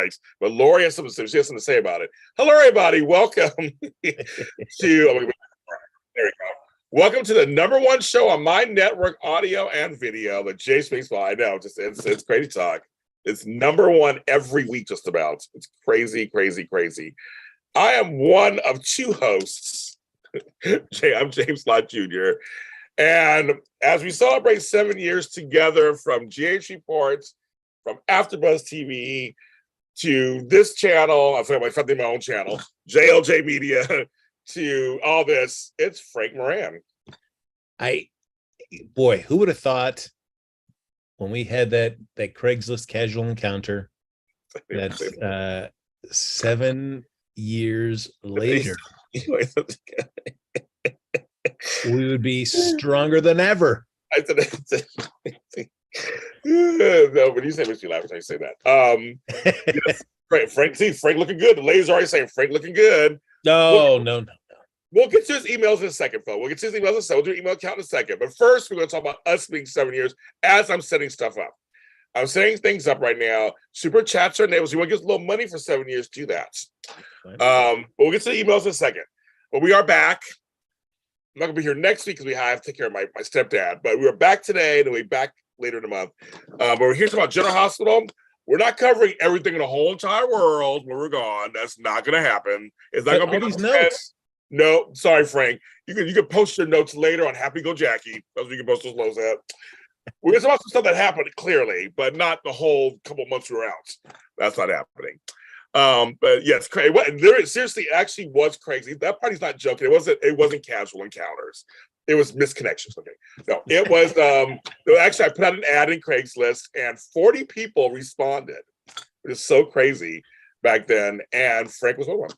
likes, but Lori has something. She has something to say about it. Hello, everybody. Welcome to. There we go. Welcome to the #1 show on my network, audio and video, the Jace Baseball. I know, it's crazy talk. It's #1 every week, just about. It's crazy, crazy, crazy. I am one of two hosts. I'm James Lott Jr. And as we celebrate 7 years together from GH Reports, from AfterBuzz TV to this channel, I'm sorry, my own channel, JLJ Media, to all this, it's Frank Moran. Boy, who would have thought when we had that Craigslist casual encounter that 7 years later we would be stronger than ever. I said, no, when you say makes me laugh when you say that. Yes, Frank looking good. The ladies are already saying Frank looking good. No. We'll get to his emails in a second, folks. We'll get to his emails in a second. We'll do email count in a second. But first, we're going to talk about us being 7 years as I'm setting stuff up. I'm setting things up right now. Super chats are enabled. So you want to give us a little money for 7 years, do that. But we'll get to the emails in a second. But we are back. I'm not going to be here next week because we have to take care of my stepdad. But we are back today, and we'll be back later in the month. But we're here to talk about General Hospital. We're not covering everything in the whole entire world when we're gone. That's not going to happen. It's not going to be these notes. No, sorry, Frank. You can post your notes later on Happy Go Jackie. That's what you can post those notes at. We're going to talk about some stuff that happened clearly, but not the whole couple months we were out. That's not happening. But yes, Craig. Seriously, actually was crazy. That party's not joking. It wasn't casual encounters. It was misconnections. Okay, no, it was. Actually, I put out an ad in Craigslist, and 40 people responded. It was so crazy back then, and Frank was one of them.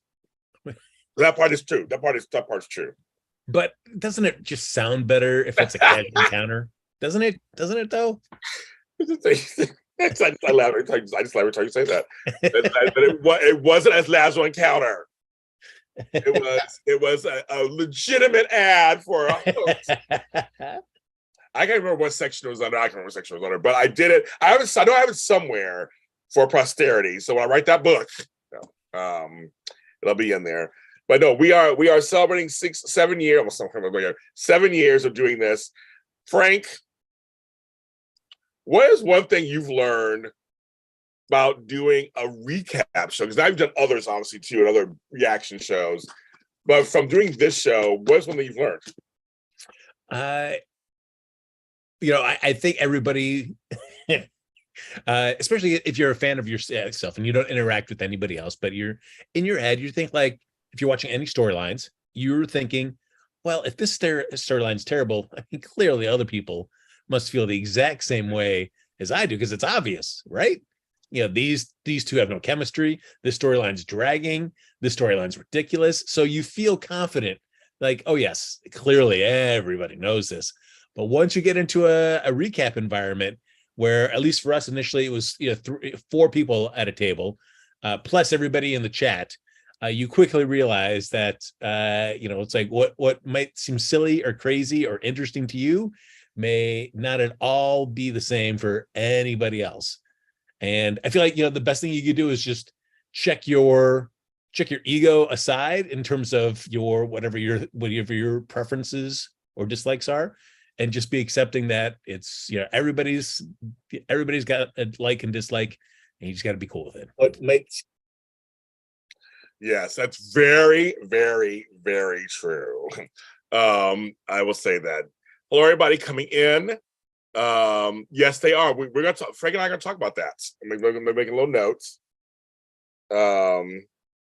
That part is true. That part's true. But doesn't it just sound better if it's a casual encounter? Doesn't it though? I just laugh every time you say that. But it wasn't as casual encounter. It was a legitimate ad for a host. I can't remember what section it was under. But I did it. I know I have it somewhere for posterity. So when I write that book, it'll be in there. But no, we are celebrating 7 years. 7 years of doing this. Frank, what is one thing you've learned about doing a recap show? Because I've done others, obviously, too, and other reaction shows. But from doing this show, what's one thing you've learned? I think everybody, especially if you're a fan of yourself and you don't interact with anybody else, but you're in your head, you think like, if you're watching any storylines, you're thinking, well, if this storyline's terrible, I mean, clearly other people must feel the exact same way as I do, because it's obvious, right? These two have no chemistry. This storyline's dragging. This storyline's ridiculous. So you feel confident, like, oh yes, clearly everybody knows this. But once you get into a recap environment, where at least for us initially it was 4 people at a table, plus everybody in the chat, you quickly realize that it's like what might seem silly or crazy or interesting to you may not at all be the same for anybody else. And I feel like the best thing you could do is just check your ego aside in terms of whatever your preferences or dislikes are, and just be accepting that it's everybody's got a like and dislike, and you just got to be cool with it. Yes, that's very, very, very true. I will say that. Hello, everybody coming in. Yes, they are. We're gonna talk. Frank and I are gonna talk about that. We're gonna make little notes. We're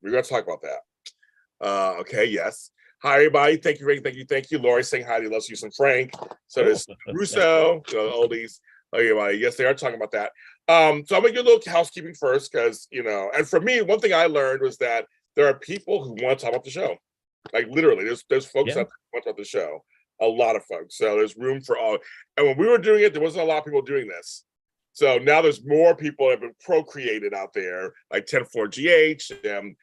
gonna talk about that. Okay. Yes. Hi, everybody. Thank you, Frank. Thank you. Lori saying hi. He loves you some Frank. So there's Russo, the oldies. Okay, everybody. Yes, they are talking about that. So I'm gonna do a little housekeeping first, because and for me, one thing I learned was that there are people who want to talk about the show. Like literally, there's folks that want to talk about the show. A lot of folks. So there's room for all. And when we were doing it, there wasn't a lot of people doing this. So now there's more people that have been procreated out there, like 10-4 GH and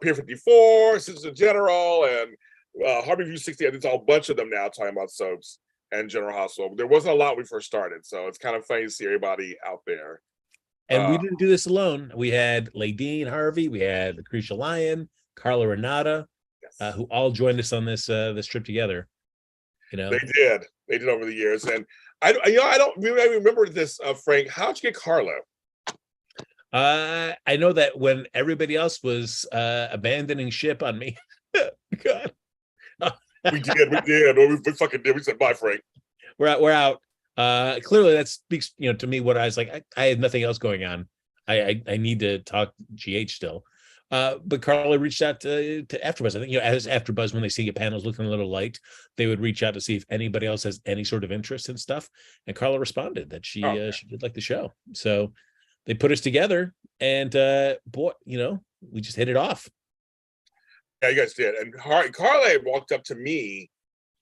Pier 54, Citizen General, and Harvey View 60. There's a bunch of them now talking about soaps and General Hospital. There wasn't a lot when we first started. So it's kind of funny to see everybody out there. And we didn't do this alone. We had Ladine Harvey, we had Lucretia Lyon, Carla Renata, Yes. who all joined us on this trip together. You know, They did over the years, and I don't really remember this, Frank. How'd you get Carla? I know that when everybody else was abandoning ship on me, God, We did. We fucking did. We said bye, Frank. we're out. Clearly that speaks, to me what I was like. I had nothing else going on. I need to talk GH still. But Carla reached out to AfterBuzz. I think, as AfterBuzz, when they see your panels looking a little light, they would reach out to see if anybody else has any sort of interest in stuff. And Carla responded that she did like the show. So they put us together, and boy, we just hit it off. Yeah, you guys did. And Carla walked up to me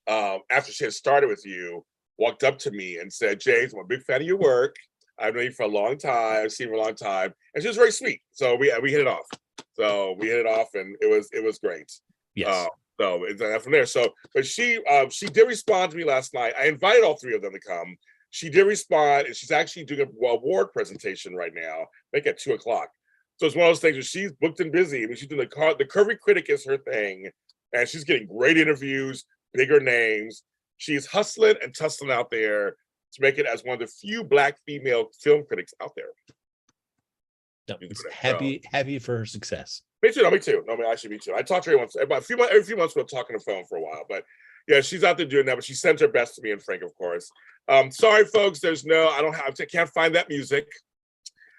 after she had started with you, walked up to me and said, James, I'm a big fan of your work. I've known you for a long time. I've seen you for a long time. And she was very sweet. So we hit it off. And it was great. Yes. So it's from there. So, but she did respond to me last night. I invited all three of them to come. She did respond, and she's actually doing a award presentation right now, I think at 2:00. So it's one of those things where she's booked and busy. I mean, she's doing the Curvy Critic is her thing, and she's getting great interviews, bigger names. She's hustling and tussling out there to make it as one of the few Black female film critics out there. No, happy for her success. Me too. No, me too. No, I should be too. I talk to her once about every few months. We'll talk on the phone for a while, but yeah, she's out there doing that. But she sends her best to me and Frank, of course. Sorry, folks. I can't find that music.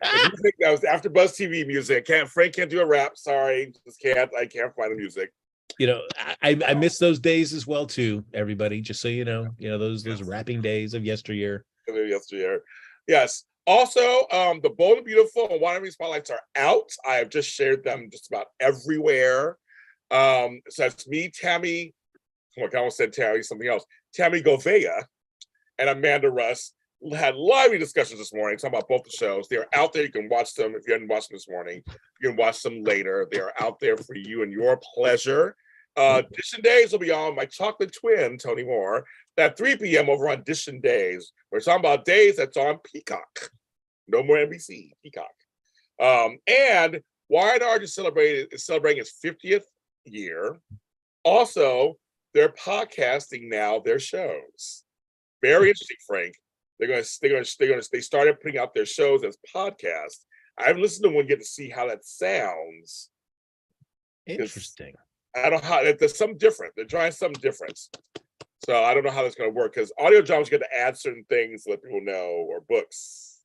The music that was AfterBuzz TV music. Frank can't do a rap. Sorry, I can't find the music. I miss those days as well too. Everybody, just so you know, those rapping days of yesteryear. Yes. Also, the Bold and Beautiful and Wannabe Spotlights are out. I have just shared them just about everywhere. So that's me, Tammy. Oh my God, I almost said Tammy, something else. Tammy Govea and Amanda Russ had lively discussions this morning talking about both the shows. They are out there. You can watch them. If you hadn't watched them this morning, you can watch them later. They are out there for you and your pleasure. Audition Days will be on my chocolate twin, Tony Moore, at 3 p.m. over on Audition Days. We're talking about days that's on Peacock. No more NBC, Peacock. And Wired Art is celebrating its 50th year. Also, they're podcasting now their shows. Very interesting, Frank. They started putting out their shows as podcasts. I haven't listened to one yet to see how that sounds. Interesting. I don't know how there's something different. They're trying something different. So I don't know how that's going to work because audio dramas get to add certain things to let people know, or books.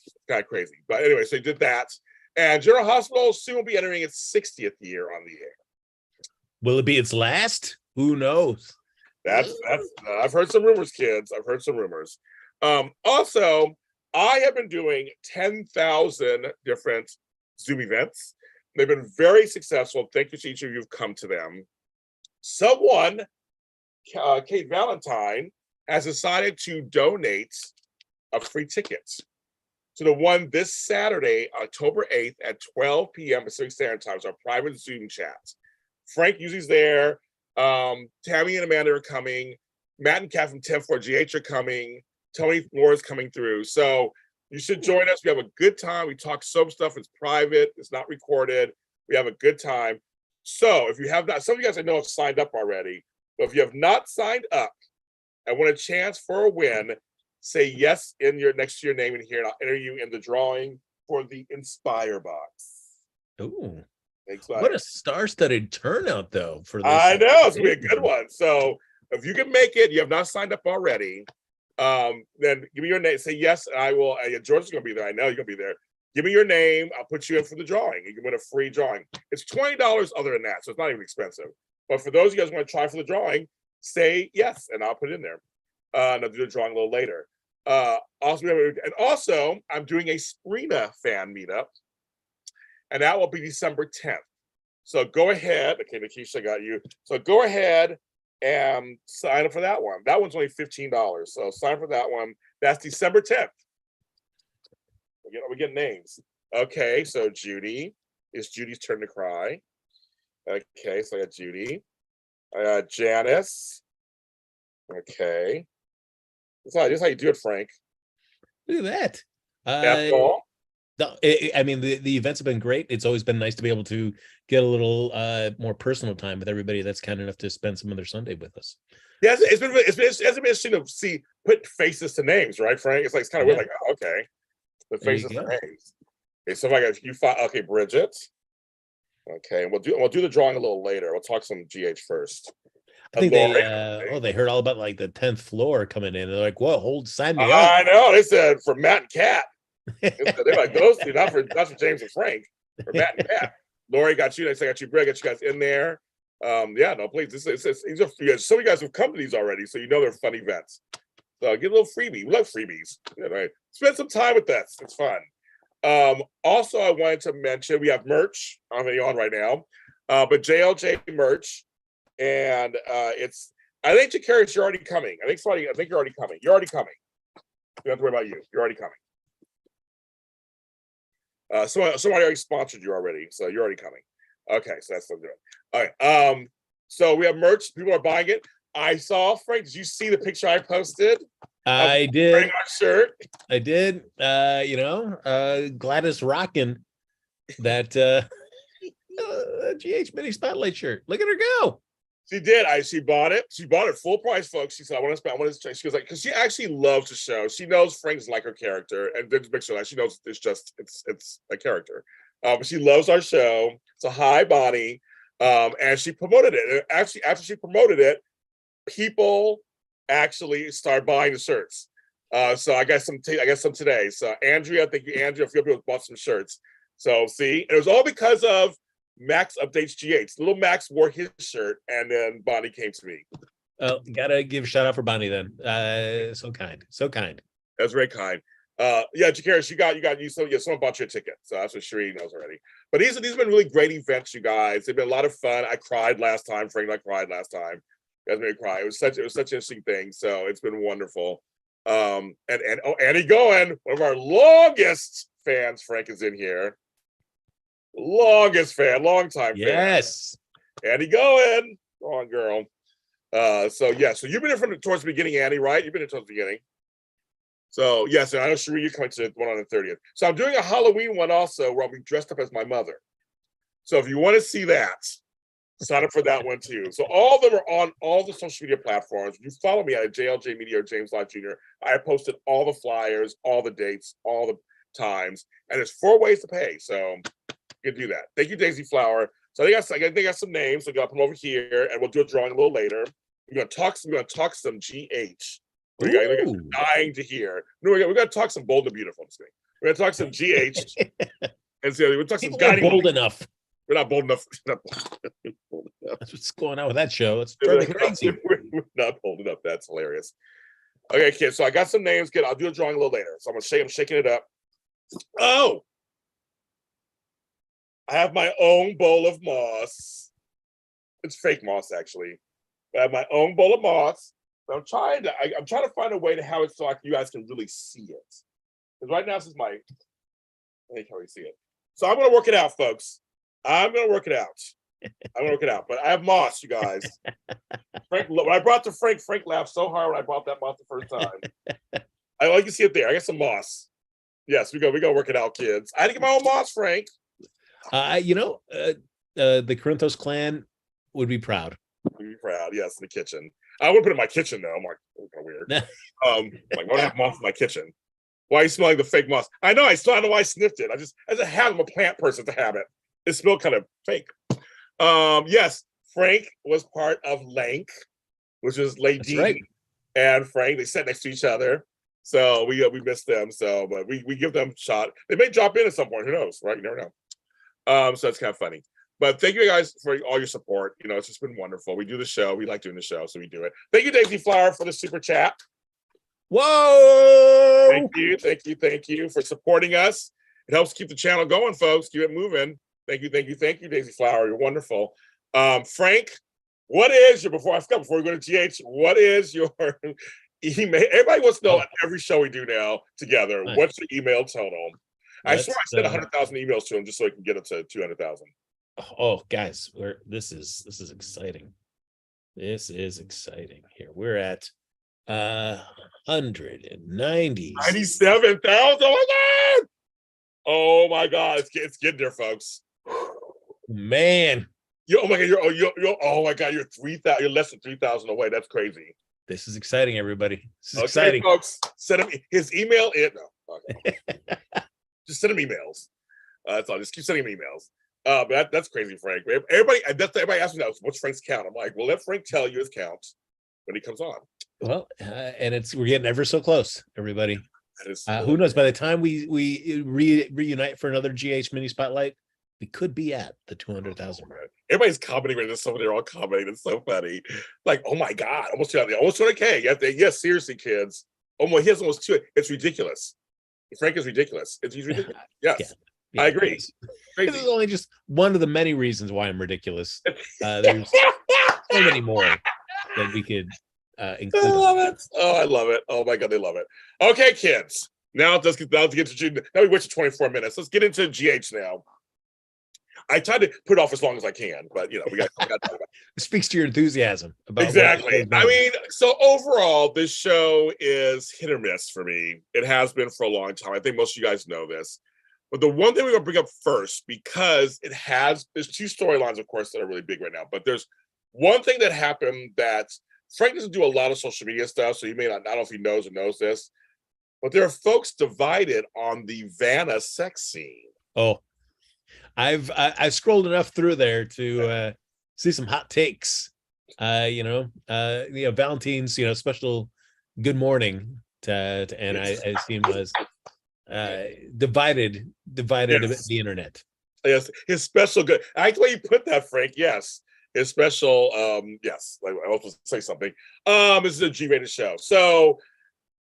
It's kind of crazy. But anyway, so they did that. And General Hospital soon will be entering its 60th year on the air. Will it be its last? Who knows? That's I've heard some rumors, kids. I've heard some rumors. Also, I have been doing 10,000 different Zoom events. They've been very successful. Thank you to each of you who've come to them. Someone, Kate Valentine, has decided to donate a free ticket to the one this Saturday, October 8th at 12 p.m. Pacific Standard Time. It's our private Zoom chat. Frank usually's there. Tammy and Amanda are coming. Matt and Kat from 10-4GH are coming. Tony Moore is coming through. So you should join us. We have a good time. We talk soap stuff. It's private. It's not recorded. We have a good time. So if you have not, some of you guys I know have signed up already, but if you have not signed up and want a chance for a win, say yes next to your name in here, and I'll enter you in the drawing for the Inspire box. Ooh. Exciting. What a star-studded turnout, though, for this. I know, it's going to be a good one. So if you can make it, you have not signed up already, then give me your name. Say yes, and I will. George is going to be there. I know you're going to be there. Give me your name. I'll put you in for the drawing. You can win a free drawing. It's $20 other than that, so it's not even expensive. But for those of you guys who want to try for the drawing, say yes, and I'll put it in there. And I'll do the drawing a little later. Also, I'm doing a Sprina fan meetup, and that will be December 10th. So go ahead. Okay, Nikisha got you. So go ahead and sign up for that one. That one's only $15. So sign up for that one. That's December 10th. We get names. Okay, so Judy. It's Judy's turn to cry. Okay, so I got Judy. I got Janice. Okay. That's how you do it, Frank. Look at that. Ethel. No, I mean the events have been great. It's always been nice to be able to get a little more personal time with everybody that's kind enough to spend some of their Sunday with us. Yeah, it's been interesting to see put faces to names, right, Frank? It's like it's kind of weird, like, oh, okay, the There you faces to go. names. Okay, so if you find, okay, Bridget. Okay, we'll do the drawing a little later. We'll talk some GH first. I think Lori, they heard all about like the 10th floor coming in. They're like, whoa, sign me up. I know. They said for Matt and Kat. They're like those two, not for James and Frank, for Matt and Kat. Lori got you. I got you, Brett. Got you guys in there. Yeah, no, please. These are some of you guys have come to these already, so you know they're fun events. So get a little freebie. We love freebies. Yeah, right. Spend some time with us. It's fun. Also, I wanted to mention we have merch on right now, but JLJ merch, and it's. I think Jakarius, you're already coming. I think you're already coming. You're already coming. You don't have to worry about you. You're already coming. Somebody already sponsored you already, so you're already coming. Okay, so that's what I'm doing. All right. So we have merch. People are buying it. I saw, Frank. Did you see the picture I posted? I did. Wearing our shirt. I did. Gladys rocking that GH mini spotlight shirt. Look at her go. She did. She bought it. She bought it full price, folks. She said, I want to. She was like, because she actually loves the show. She knows Frank's like her character, and then make sure that she knows it's a character. But she loves our show. It's a high body, and she promoted it. And actually, after she promoted it, people actually started buying the shirts. So I got some today. So Andrea, thank you, Andrea. A few people bought some shirts. So see, it was all because of Max updates GH. Little Max wore his shirt, and then Bonnie came to me. Gotta give a shout out for Bonnie then. So kind. That's very kind. Yeah, Jakarius, someone bought your ticket, so that's what Sheree knows already. But these have been really great events, you guys. They've been a lot of fun. I cried last time. Frank and I cried last time. You guys made me cry. It was such an interesting thing. So it's been wonderful. And Annie Goen, one of our longest fans, Frank is in here. Longest fan, long time fan. Yes. Annie Goen. Go on, girl. So you've been here towards the beginning, Annie, right? You've been here towards the beginning. So yes, and I know Sheree, you're coming to the one on the 30th. So I'm doing a Halloween one also where I'll be dressed up as my mother. So if you want to see that, sign up for that one too. So all of them are on all the social media platforms. If you follow me at JLJ Media or James Lott Jr., I posted all the flyers, all the dates, all the times, and there's 4 ways to pay. So you can do that. Thank you, Daisy Flower. So they got some names. So I'm gonna put them over here, and we'll do a drawing a little later. We're gonna talk some GH. We're dying to hear. No, we're gonna talk some Bold and Beautiful. We're gonna talk some GH, and so we're talking some guiding. Bold enough. We're not bold enough. That's what's going on with that show. It's driving me crazy. We're not bold enough. That's hilarious. Okay, kids. So I got some names. I'll do a drawing a little later. So I'm shaking it up. Oh, I have my own bowl of moss. It's fake moss, actually. But I have my own bowl of moss. So I'm trying to find a way to have it so you guys can really see it. Because right now this is I can't really see it. So I'm gonna work it out, folks. I'm gonna work it out. But I have moss, you guys. Frank, when I brought to Frank laughed so hard when I bought that moss the first time. I can see it there. I got some moss. Yes, we go work it out, kids. I had to get my own moss, Frank. The Corinthos clan would be proud. Would be proud, yes, in the kitchen. I wouldn't put it in my kitchen though. I'm like, that's kind of weird. I don't have moss in my kitchen. Why are you smelling the fake moss? I know, I still don't know why I sniffed it. I'm a plant person to have it. It smelled kind of fake. Yes, Frank was part of Lank, which is Lady right. And Frank. They sat next to each other. So we missed them. So, but we give them a shot. They may drop in at some point. Who knows, right? You never know. So it's kind of funny. But thank you guys for all your support. It's just been wonderful. We do the show. We like doing the show, so we do it. Thank you, Daisy Flower, for the super chat. Whoa! Thank you for supporting us. It helps keep the channel going, folks. Keep it moving. Thank you, Daisy Flower. You're wonderful. Frank, before we go to GH, what is your email? Everybody wants to know on every show we do now together, what's your email? Tell them. I swear I sent 100,000 emails to him just so he can get it to 200,000. Oh, guys, this is exciting. This is exciting. Here we're at 190. 97,000. Oh my God! Oh my God, it's getting there, folks. Man, Oh my God, oh my God, you're 3,000. You're less than 3,000 away. That's crazy. this is exciting, everybody. This is Okay, exciting. folks, send him his email. No, okay. Just send him emails. That's all. Just keep sending him emails. But that's crazy, Frank. Everybody asks me now, what's Frank's count? I'm like, well, let Frank tell you his count when he comes on. Well, and we're getting ever so close, everybody. That is Who knows? By the time we reunite for another GH mini spotlight, we could be at the 200,000. Everybody's commenting right now. Some of they're all commenting. It's so funny. Like, oh my God, almost 200K. Yes, seriously, kids. He has almost 2. It's ridiculous. Frank is ridiculous. He's ridiculous. Yes, I agree. This is only just one of the many reasons why I'm ridiculous. There's so many more that we could include. I love it. Oh, I love it. Oh my God, they love it. Okay, kids. Now let's get to now we went to 24 minutes. Let's get into GH now. I tried to put it off as long as I can, but we got to talk about it. It speaks to your enthusiasm about Exactly. I mean, so overall, this show is hit or miss for me. It has been for a long time. I think most of you guys know this. But the one thing we're going to bring up first, because there's 2 storylines, of course, that are really big right now. But there's one thing that happened that Frank doesn't do a lot of social media stuff, so you may not, I don't know if he knows or knows this, but there are folks divided on the Vanna sex scene. Oh, I've scrolled enough through there to see some hot takes. Valentine's special good morning to Anna. I assume was divided Yes. the internet. Yes, his special good. I like the way you put that, Frank. Yes, his special. Yes, like I was supposed to say something. This is a G-rated show, so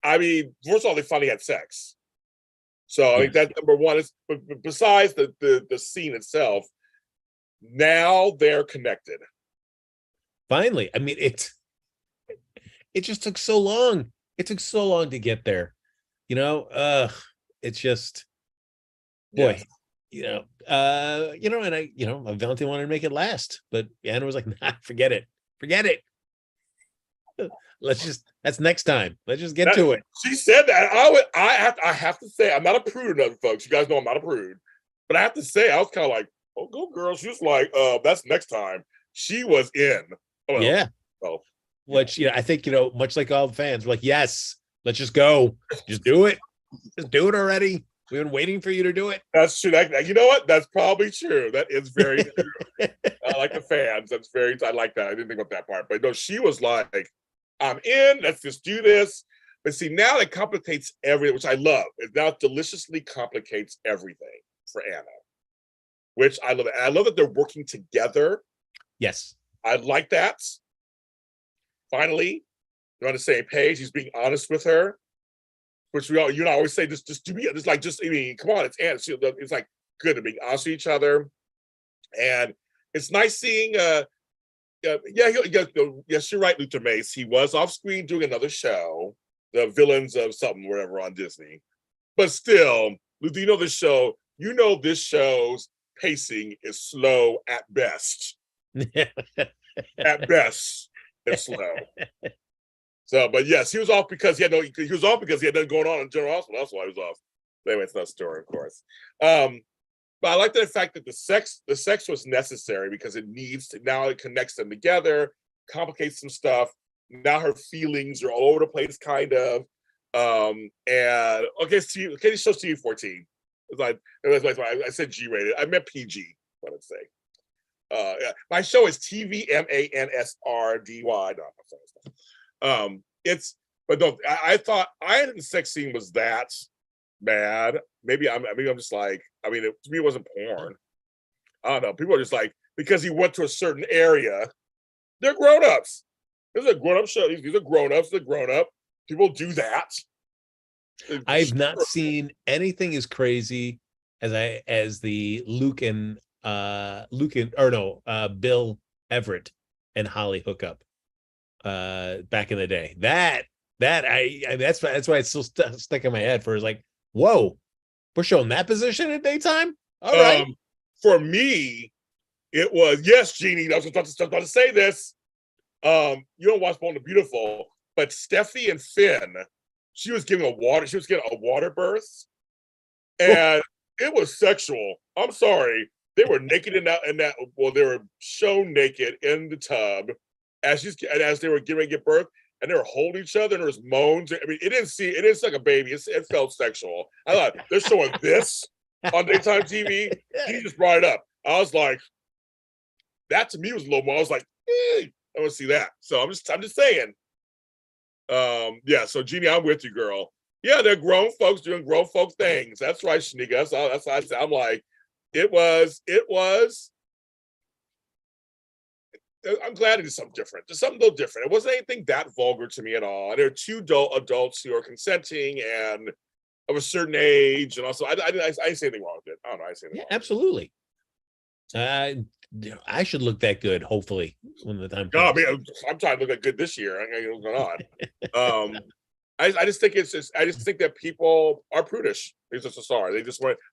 I mean, first of all, they finally had sex. So I think that's number one. Is besides the scene itself, now they're connected. Finally, I mean it just took so long. It took so long to get there. It's just boy. Yes. And Valentine wanted to make it last, but Anna was like, nah, forget it. That's next time. Let's just get to it. She said that. I have to say, I'm not a prude enough, folks. You guys know I'm not a prude. But I have to say, I was kind of like, oh, go girl. She was like, that's next time. She was in. Well, yeah. Well, which, I think, much like all the fans, we're like, yes, let's just go. Just do it. Just do it already. We've been waiting for you to do it. That's true. You know what? That's probably true. That is very true. I like the fans. I like that. I didn't think about that part. But no, she was like, I'm in. Let's just do this. But see, now it complicates everything, which I love. It now deliciously complicates everything for Anna, which I love. I love that they're working together. Yes. I like that. Finally, they're on the same page. He's being honest with her, which always say, just do me, I mean, come on, it's Anna. It's like good to be honest with each other. And it's nice seeing, yes, you're right, Luther Mace. He was off screen doing another show, The Villains of something, whatever, on Disney. But still, Luther, this show's pacing is slow at best. At best, it's slow. So, but yes, he was off because he had nothing going on in General Hospital. That's why he was off. Anyway, it's not a story, of course. But I like the fact that the sex was necessary because now it connects them together, complicates some stuff. Now her feelings are all over the place, kind of. And okay, this show's TV-14. I said G-rated. I meant PG. What I'd say. Yeah, my show is TVMANSRDY. No, but no, I thought the sex scene was that bad. Maybe I'm just like, to me it wasn't porn. I don't know. People are just like, because he went to a certain area, they're grown-ups. This is a grown-up show. These are grown-ups. They're grown-up. People do that. I've not seen anything as crazy as the Bill Everett and Holly hookup back in the day. That's why it's still stuck in my head. For like, whoa, we're showing that position in daytime. All right. For me, it was, yes, Jeannie. I was about to say this. You don't watch Bold and Beautiful, but Steffi and Finn, she was getting a water birth, and it was sexual. I'm sorry. They were naked in that. Well, they were shown naked in the tub as they were getting ready to give birth, and they were holding each other, and there was moans. I mean, it didn't seem like a baby. It felt sexual. I thought they're showing this on daytime TV. He just brought it up. I was like, that to me was a little more. I was like, I want to see that. So I'm just saying. Yeah. So Jeannie, I'm with you, girl. Yeah, they're grown folks doing grown folk things. That's right, Shanika. That's how I said. I'm like, it was. I'm glad it is something different. Just something a little different. It wasn't anything that vulgar to me at all. There are two adults who are consenting and of a certain age, and also I didn't say anything wrong with it. I don't know. I say anything. Yeah, absolutely. I should look that good. Hopefully, when the time comes. No, I mean, I'm trying to look good this year. I don't know what's going on. I just think I just think that people are prudish. They're just sorry.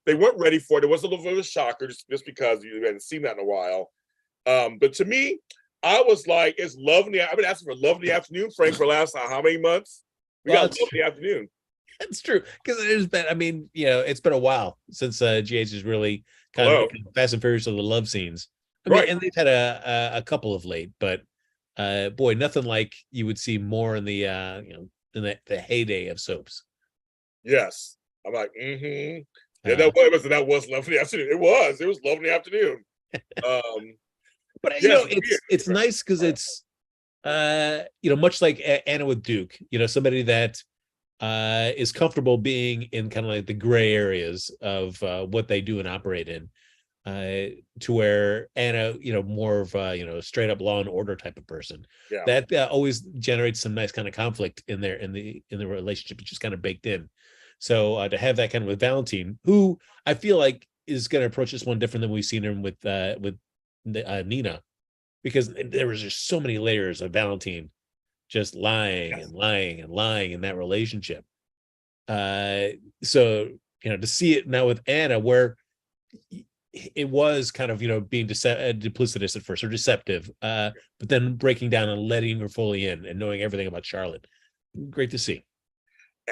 They weren't ready for it. It was a little bit of a shocker just because you hadn't seen that in a while. But to me, I was like, it's lovely. I've been asking for love in the afternoon, Frank, for the last how many months? We got love in the afternoon. That's true. Because there's been, I mean, it's been a while since GH has really kind of Fast and Furious of the love scenes. I mean, and they've had a couple of late, but boy, nothing like you would see more in the in the heyday of soaps. Yes. I'm like, yeah, that was love in the afternoon. It was love in the afternoon. But it's nice because it's much like Anna with Duke, somebody that is comfortable being in kind of like the gray areas of what they do and operate in, to where Anna, more of a straight up law and order type of person. Yeah. That always generates some nice kind of conflict in the relationship. It's just kind of baked in. So to have that kind of with Valentine, who I feel like is going to approach this one different than we've seen him with Nina, because there was just so many layers of Valentine just lying and lying and lying in that relationship. So to see it now with Anna, where it was kind of being duplicitous at first or deceptive, but then breaking down and letting her fully in and knowing everything about Charlotte. Great to see.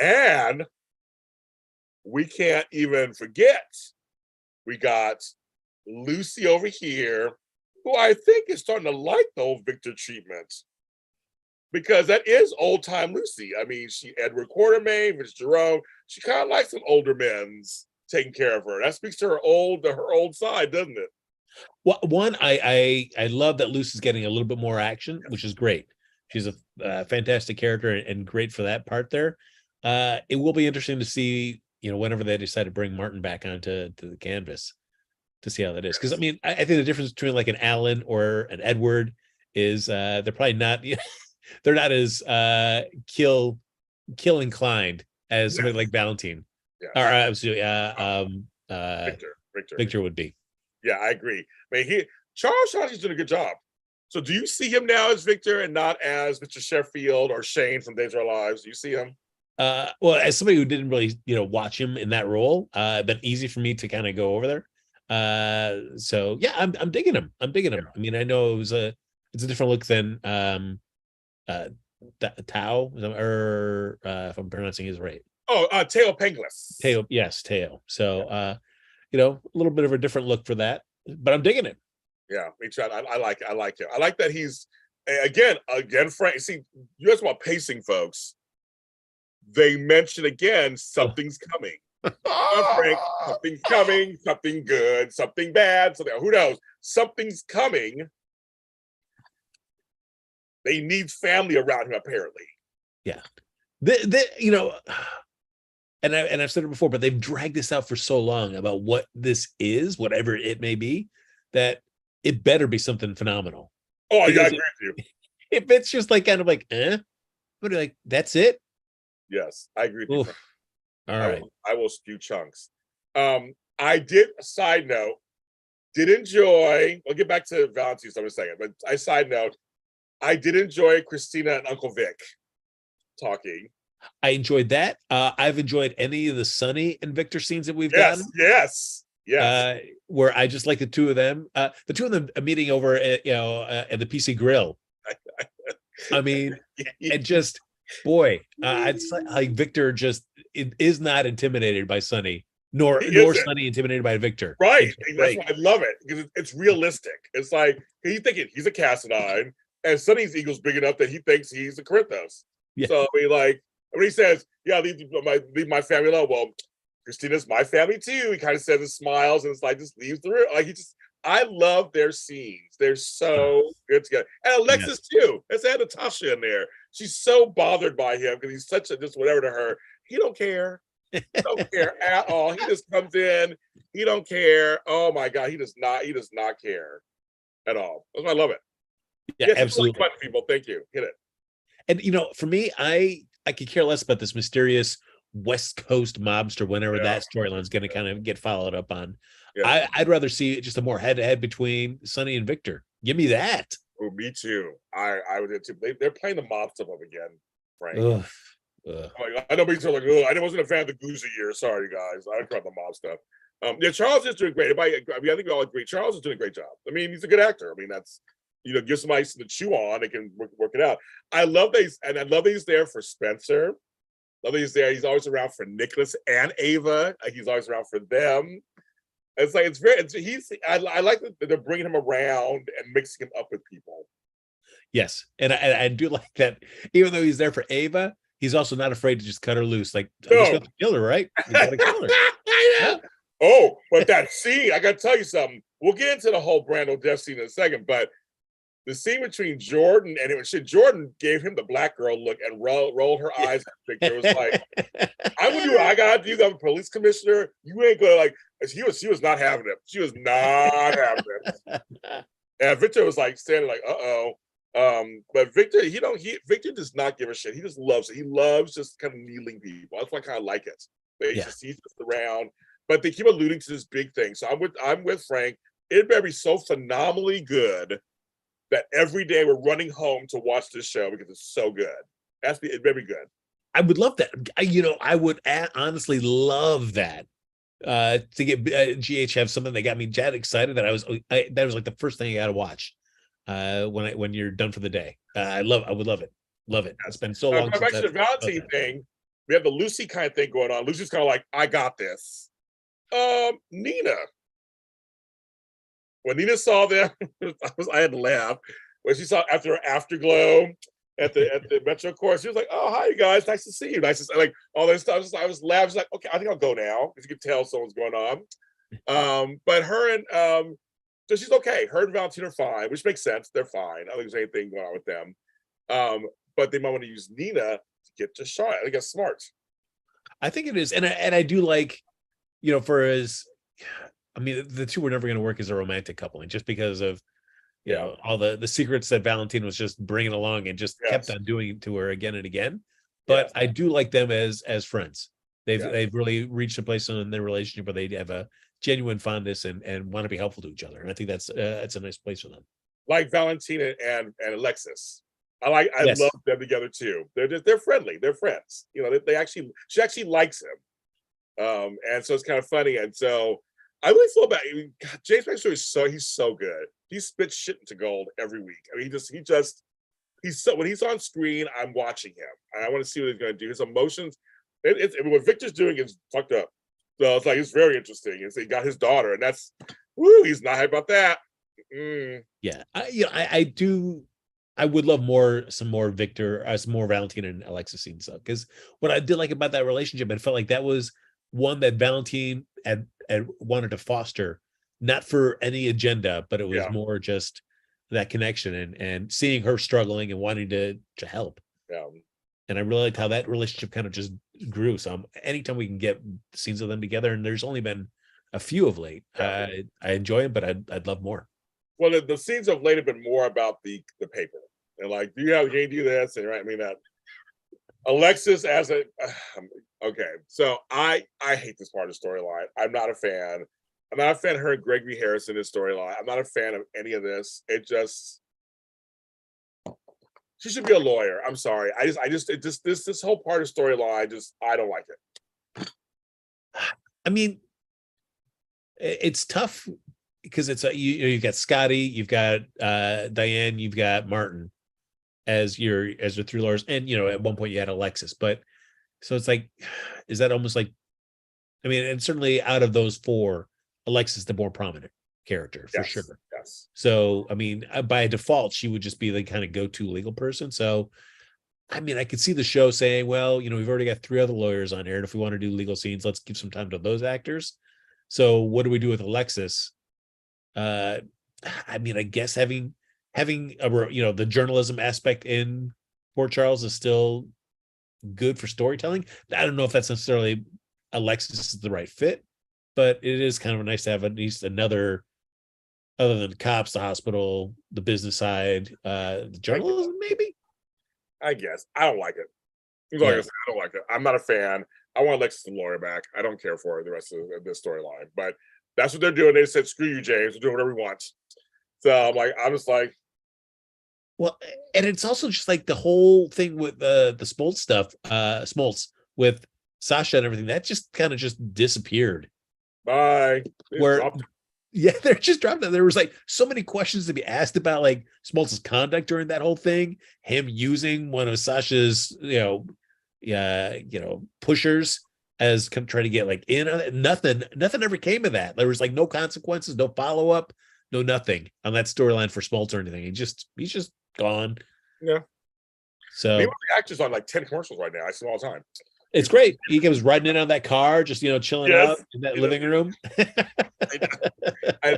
And we can't even forget, we got Lucy over here, who I think is starting to like the old Victor treatment, because that is old time Lucy. I mean, she Edward Quartermain, Vince Jerome. She kind of likes some older men's taking care of her. That speaks to her old side, doesn't it? Well, one, I love that Lucy's getting a little bit more action, which is great. She's a fantastic character and great for that part there. It will be interesting to see, whenever they decide to bring Martin back onto the canvas, to see how that is. Because I mean, I think the difference between like an Alan or an Edward is they're probably not they're not as kill inclined as somebody like Valentine. Or absolutely Victor would be. Yeah, I agree. I mean, Charles Shawnee's doing a good job. So do you see him now as Victor and not as Mr. Sheffield or Shane from Days of Our Lives? Do you see him? Well, as somebody who didn't really, watch him in that role, it's been easy for me to kind of go over there. So yeah, I'm digging him. I mean, I know it's a different look than Tao, or if I'm pronouncing his right. Oh, Teo Penglis. Teo. So a little bit of a different look for that, but I'm digging it. Yeah, me too. I like it. I like that he's again, Frank. See, you asked about pacing, folks. They mention again something's coming. Frank, something's coming, something good, something bad, something, who knows? Something's coming. They need family around him, apparently. Yeah. And I've said it before, but they've dragged this out for so long about what this is, whatever it may be, that it better be something phenomenal. Oh, yeah, I agree with you. If it's just like kind of like, but like that's it. Yes, I agree with you. All right. I will spew chunks. I did, side note, did enjoy, we'll get back to Valentine in a second, but side note, I did enjoy Christina and Uncle Vic talking. I enjoyed that. I've enjoyed any of the Sonny and Victor scenes that we've gotten. Yes. Where I just like the two of them. The two of them meeting over at the PC Grill. I mean, and just boy, it's like Victor just is not intimidated by Sonny He nor isn't. Sonny intimidated by Victor. Right. It's That's great. why I love it because it's realistic. It's like he's thinking he's a Cassadine, and Sonny's ego's big enough that he thinks he's a Corinthos. Yeah. So I mean, like when he says, "Yeah, leave my family alone," well, Christina's my family too. He kind of says and smiles, and it's like just leaves the room. Like he just, I love their scenes. They're so good together, and Alexis Yes. too. Let's add Natasha in there. She's so bothered by him because he's such a just whatever to her. He don't care. Don't care at all. He just comes in. He don't care. Oh my god, he does not. He does not care at all. That's why I love it. Yeah, Yes, it's like absolutely. button people. Thank you. Hit it. And for me, I could care less about this mysterious West Coast mobster whenever Yeah, that storyline's going to kind of get followed up on. yeah. I'd rather see just a more head-to-head between Sonny and Victor. Give me that. Oh, me too. I would too. They're playing the mob stuff up again, Frank. Ugh. Ugh. Like, I know people are like, oh, I wasn't a fan of the Goosey year. Sorry, guys. I tried the mob stuff. Yeah, Charles is doing great. I think we all agree. Charles is doing a great job. I mean, he's a good actor. I mean, that's give somebody something to chew on. They can work it out. I love that he's there for Spencer. Love that he's there. He's always around for Nicholas and Ava. He's always around for them. It's like I like that they're bringing him around and mixing him up with people. Yes, and I do like that. Even though he's there for Ava, he's also not afraid to just cut her loose. Like, I guess we have to kill her, right? We gotta kill her. Yeah. Oh, but that scene, I gotta tell you something. We'll get into the whole Brando death scene in a second, but the scene between Jordan and Jordan gave him the black girl look and rolled her eyes at Victor. It was like, I'm gonna do what I gotta do. I'm a police commissioner. You ain't gonna like. She was not having it. She was not having it. And Victor was like standing like, but Victor, Victor does not give a shit. He just loves it. He loves just kind of needling people. That's why I kind of like it. He's just around, but they keep alluding to this big thing. So I'm with Frank. It better be so phenomenally good that every day we're running home to watch this show because it's so good. It better be good. I would love that. I would honestly love that. To get GH have something that got me that excited that that was like the first thing I got to watch when you're done for the day. I would love it. It's been so long. Back to the Valentine thing, we have the Lucy kind of thing going on. Lucy's kind of like, I got this. Nina. When Nina saw them, I had to laugh. When she saw after her afterglow at the Metro course, she was like, "Oh, hi, you guys. Nice to see you. Nice to see," like all this stuff. I was laughing. She's like, "Okay, I think I'll go now," because you can tell someone's going on. But her and so she's okay. Her and Valentine are fine, which makes sense. They're fine. I don't think there's anything going on with them. But they might want to use Nina to get to Charlotte. I think that's smart. I think it is, and I do like, for as, I mean, the two were never going to work as a romantic coupling just because of, all the secrets that Valentine was just bringing along and just kept on doing to her again and again. But I do like them as friends. They've really reached a place in their relationship where they have a genuine fondness and want to be helpful to each other. And I think that's a nice place for them. Like Valentine and Alexis. I love them together too. They're friendly. They're friends. She actually likes him. And so it's kind of funny. And so I really feel about God, James McAvoy he's so good. He spits shit into gold every week. I mean, he's so when he's on screen, I'm watching him. And I want to see what he's going to do. His emotions, what Victor's doing is fucked up. So it's very interesting. And so he got his daughter, and he's not happy about that. Yeah, I do. I would love some more Victor, some more Valentine and Alexis scenes up, because what I did like about that relationship, it felt like that was one that Valentine had wanted to foster, not for any agenda, but it was more just that connection and seeing her struggling and wanting to help. Yeah. And I really liked how that relationship kind of just grew. So anytime we can get scenes of them together, and there's only been a few of late, I enjoy it, but I'd love more. Well, the scenes of late have been more about the paper. And like, can you do this? And right, I mean that Alexis as a okay. So I hate this part of the storyline. I'm not a fan. I'm not a fan of her and Gregory Harrison in this storyline. I'm not a fan of any of this. She should be a lawyer. I'm sorry. This whole part of the storyline, I don't like it. I mean, it's tough because it's you've got Scotty, you've got Diane, you've got Martin as your three lawyers, and at one point you had Alexis, but so it's like, is that almost like, I mean, and certainly out of those four, Alexis the more prominent character for sure. Yes. So, I mean, by default, she would just be the kind of go-to legal person. So, I mean, I could see the show saying, well, we've already got 3 other lawyers on here, and if we want to do legal scenes, let's give some time to those actors. So, what do we do with Alexis? I mean, I guess having the journalism aspect in Port Charles is still good for storytelling. I don't know if that's necessarily Alexis is the right fit, but it is kind of nice to have at least another, other than the cops, the hospital, the business side, the journalism, maybe. I guess I don't like it. Like I said, I don't like it. I'm not a fan. I want Alexis the lawyer back. I don't care for the rest of this storyline, but that's what they're doing. They said, "Screw you, James. We're doing whatever we want." So I'm just like, well, and it's also just like the whole thing with the Smoltz stuff, Smoltz with Sasha and everything that just kind of just disappeared. Bye. Yeah, they're just dropped that. There was like so many questions to be asked about like Smoltz's conduct during that whole thing, him using one of Sasha's, pushers as trying to get like in. Nothing ever came of that. There was like no consequences, no follow-up, no nothing on that storyline for Smoltz or anything. He's just gone. Yeah. So the actor's on like 10 commercials right now. I see them all the time. It's great. He was riding in on that car, just chilling out in that living room.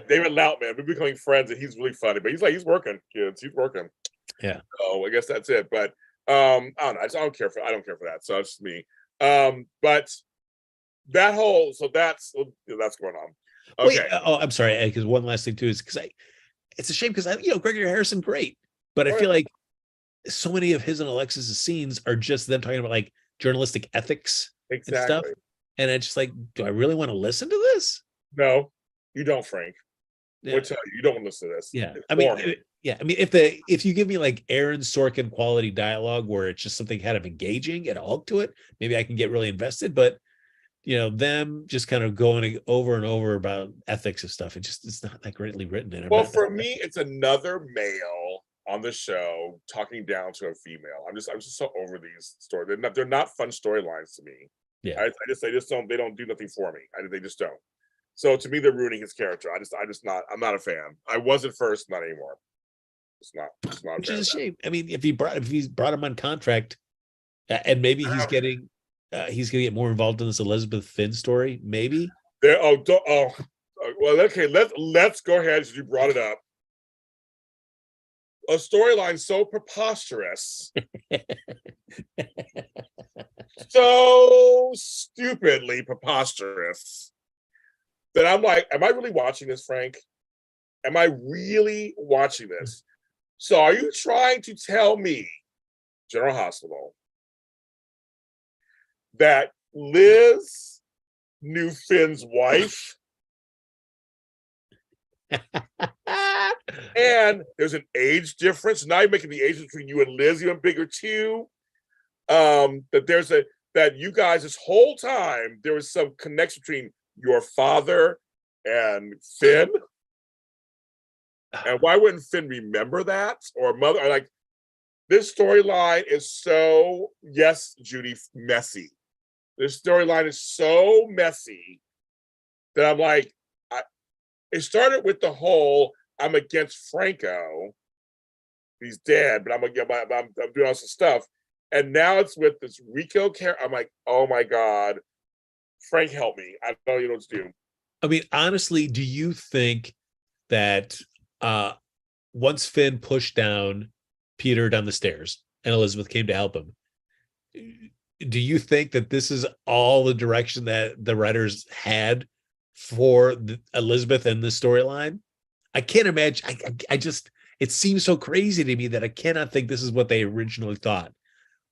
David Loutman, we're becoming friends, and he's really funny. But he's working, kids. He's working. Yeah. So I guess that's it. But I don't know. I don't care for that. So it's just me. But that whole that's going on. Okay. Wait, I'm sorry. Because one last thing too is because it's a shame because Gregory Harrison, great, but I feel like so many of his and Alexis's scenes are just them talking about like journalistic ethics and stuff. And it's just like, do I really want to listen to this? No, you don't, Frank. Yeah. I'll tell you don't listen to this. Yeah. I mean, if you give me like Aaron Sorkin quality dialogue where it's just something kind of engaging and a hook to it, maybe I can get really invested. But them just kind of going over and over about ethics and stuff, it's not that greatly written. Well, for me, it's another male on the show talking down to a female. I'm just so over these stories. They're not fun storylines to me. Yeah, they don't do nothing for me. They just don't. So to me, they're ruining his character. I'm not a fan. I wasn't first, not anymore. It's not. Which is a shame. I mean, if he's brought him on contract, and maybe he's gonna get more involved in this Elizabeth Finn story. Maybe. Well, okay. Let's go ahead since you brought it up. A storyline so preposterous, so stupidly preposterous, that I'm like, am I really watching this, Frank? Am I really watching this? So are you trying to tell me, General Hospital, that Liz knew Finn's wife? And there's an age difference. Now you're making the age between you and Liz even bigger too. That you guys this whole time there was some connection between your father and Finn. And why wouldn't Finn remember that? Or mother? Like, this storyline is so, yes, Judy, messy. This storyline is so messy that I'm like, it started with the whole I'm against Franco. He's dead, but I'm doing all some stuff. And now it's with this Rico character. I'm like, oh my God, Frank, help me. I don't know what to do. I mean, honestly, do you think that once Finn pushed down Peter down the stairs and Elizabeth came to help him, do you think that this is all the direction that the writers had for Elizabeth and this storyline? I can't imagine. I just, it seems so crazy to me that I cannot think this is what they originally thought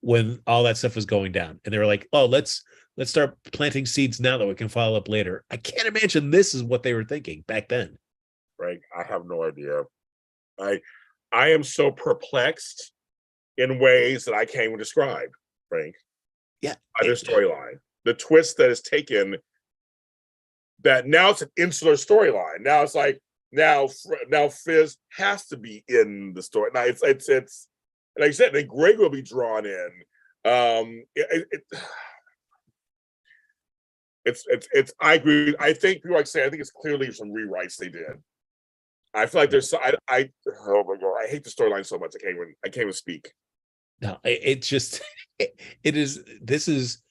when all that stuff was going down. And they were like, oh, let's start planting seeds now that we can follow up later. I can't imagine this is what they were thinking back then. Frank, I have no idea. I am so perplexed in ways that I can't even describe, Frank. Yeah. By this storyline. The twist that is taken, that now it's an insular storyline. Now it's like, now Fizz has to be in the story. Now it's like I said, then Greg will be drawn in. it's. I agree. I think people like say. I think it's clearly some rewrites they did. I feel like there's. I oh my god. I hate the storyline so much. I can't even speak. No, it just it is. This is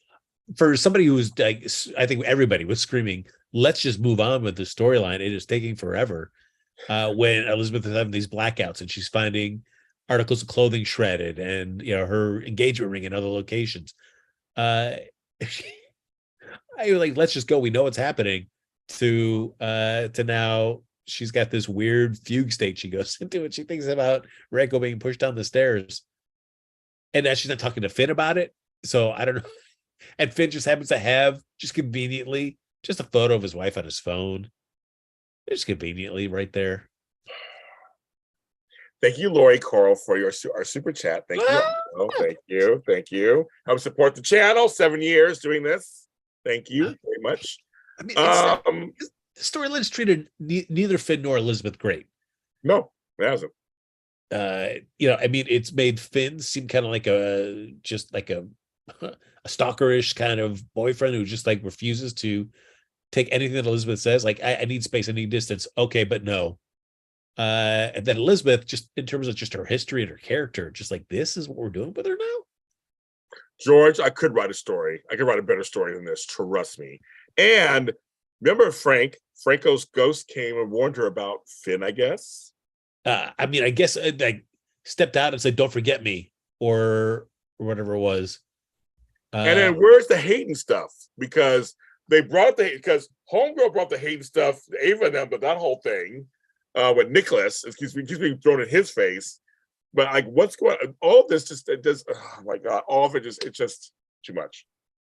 for somebody who's like. I think everybody was screaming, "Let's just move on with the storyline." It is taking forever. When Elizabeth is having these blackouts and she's finding articles of clothing shredded and her engagement ring in other locations. I like, let's just go. We know what's happening. To now she's got this weird fugue state she goes into, and she thinks about Reiko being pushed down the stairs. And now she's not talking to Finn about it. So I don't know. And Finn just happens to have just conveniently just a photo of his wife on his phone. Just conveniently right there. Thank you, Lori Coral, for our super chat. Thank you. Oh, thank you. Help support the channel. 7 years doing this. Thank you very much. I mean, the storyline's treated neither Finn nor Elizabeth great. No, it hasn't. I mean, it's made Finn seem kind of like a stalkerish kind of boyfriend who just like refuses to take anything that Elizabeth says. Like, I need space, I need distance. Okay, but no. And then Elizabeth, just in terms of just her history and her character, just like, this is what we're doing with her now. George, I could write a story. I could write a better story than this. Trust me. And remember Franco's ghost came and warned her about Finn, I guess. I mean, I guess like stepped out and said, "Don't forget me," or whatever it was. And then where's the Hayden stuff? Because they brought because Homegirl brought the Hayden stuff, Ava and them, but that whole thing with Nicholas, keeps being thrown in his face. But like, what's going on? All of this just, it does, oh my God, all of it just, it's just too much.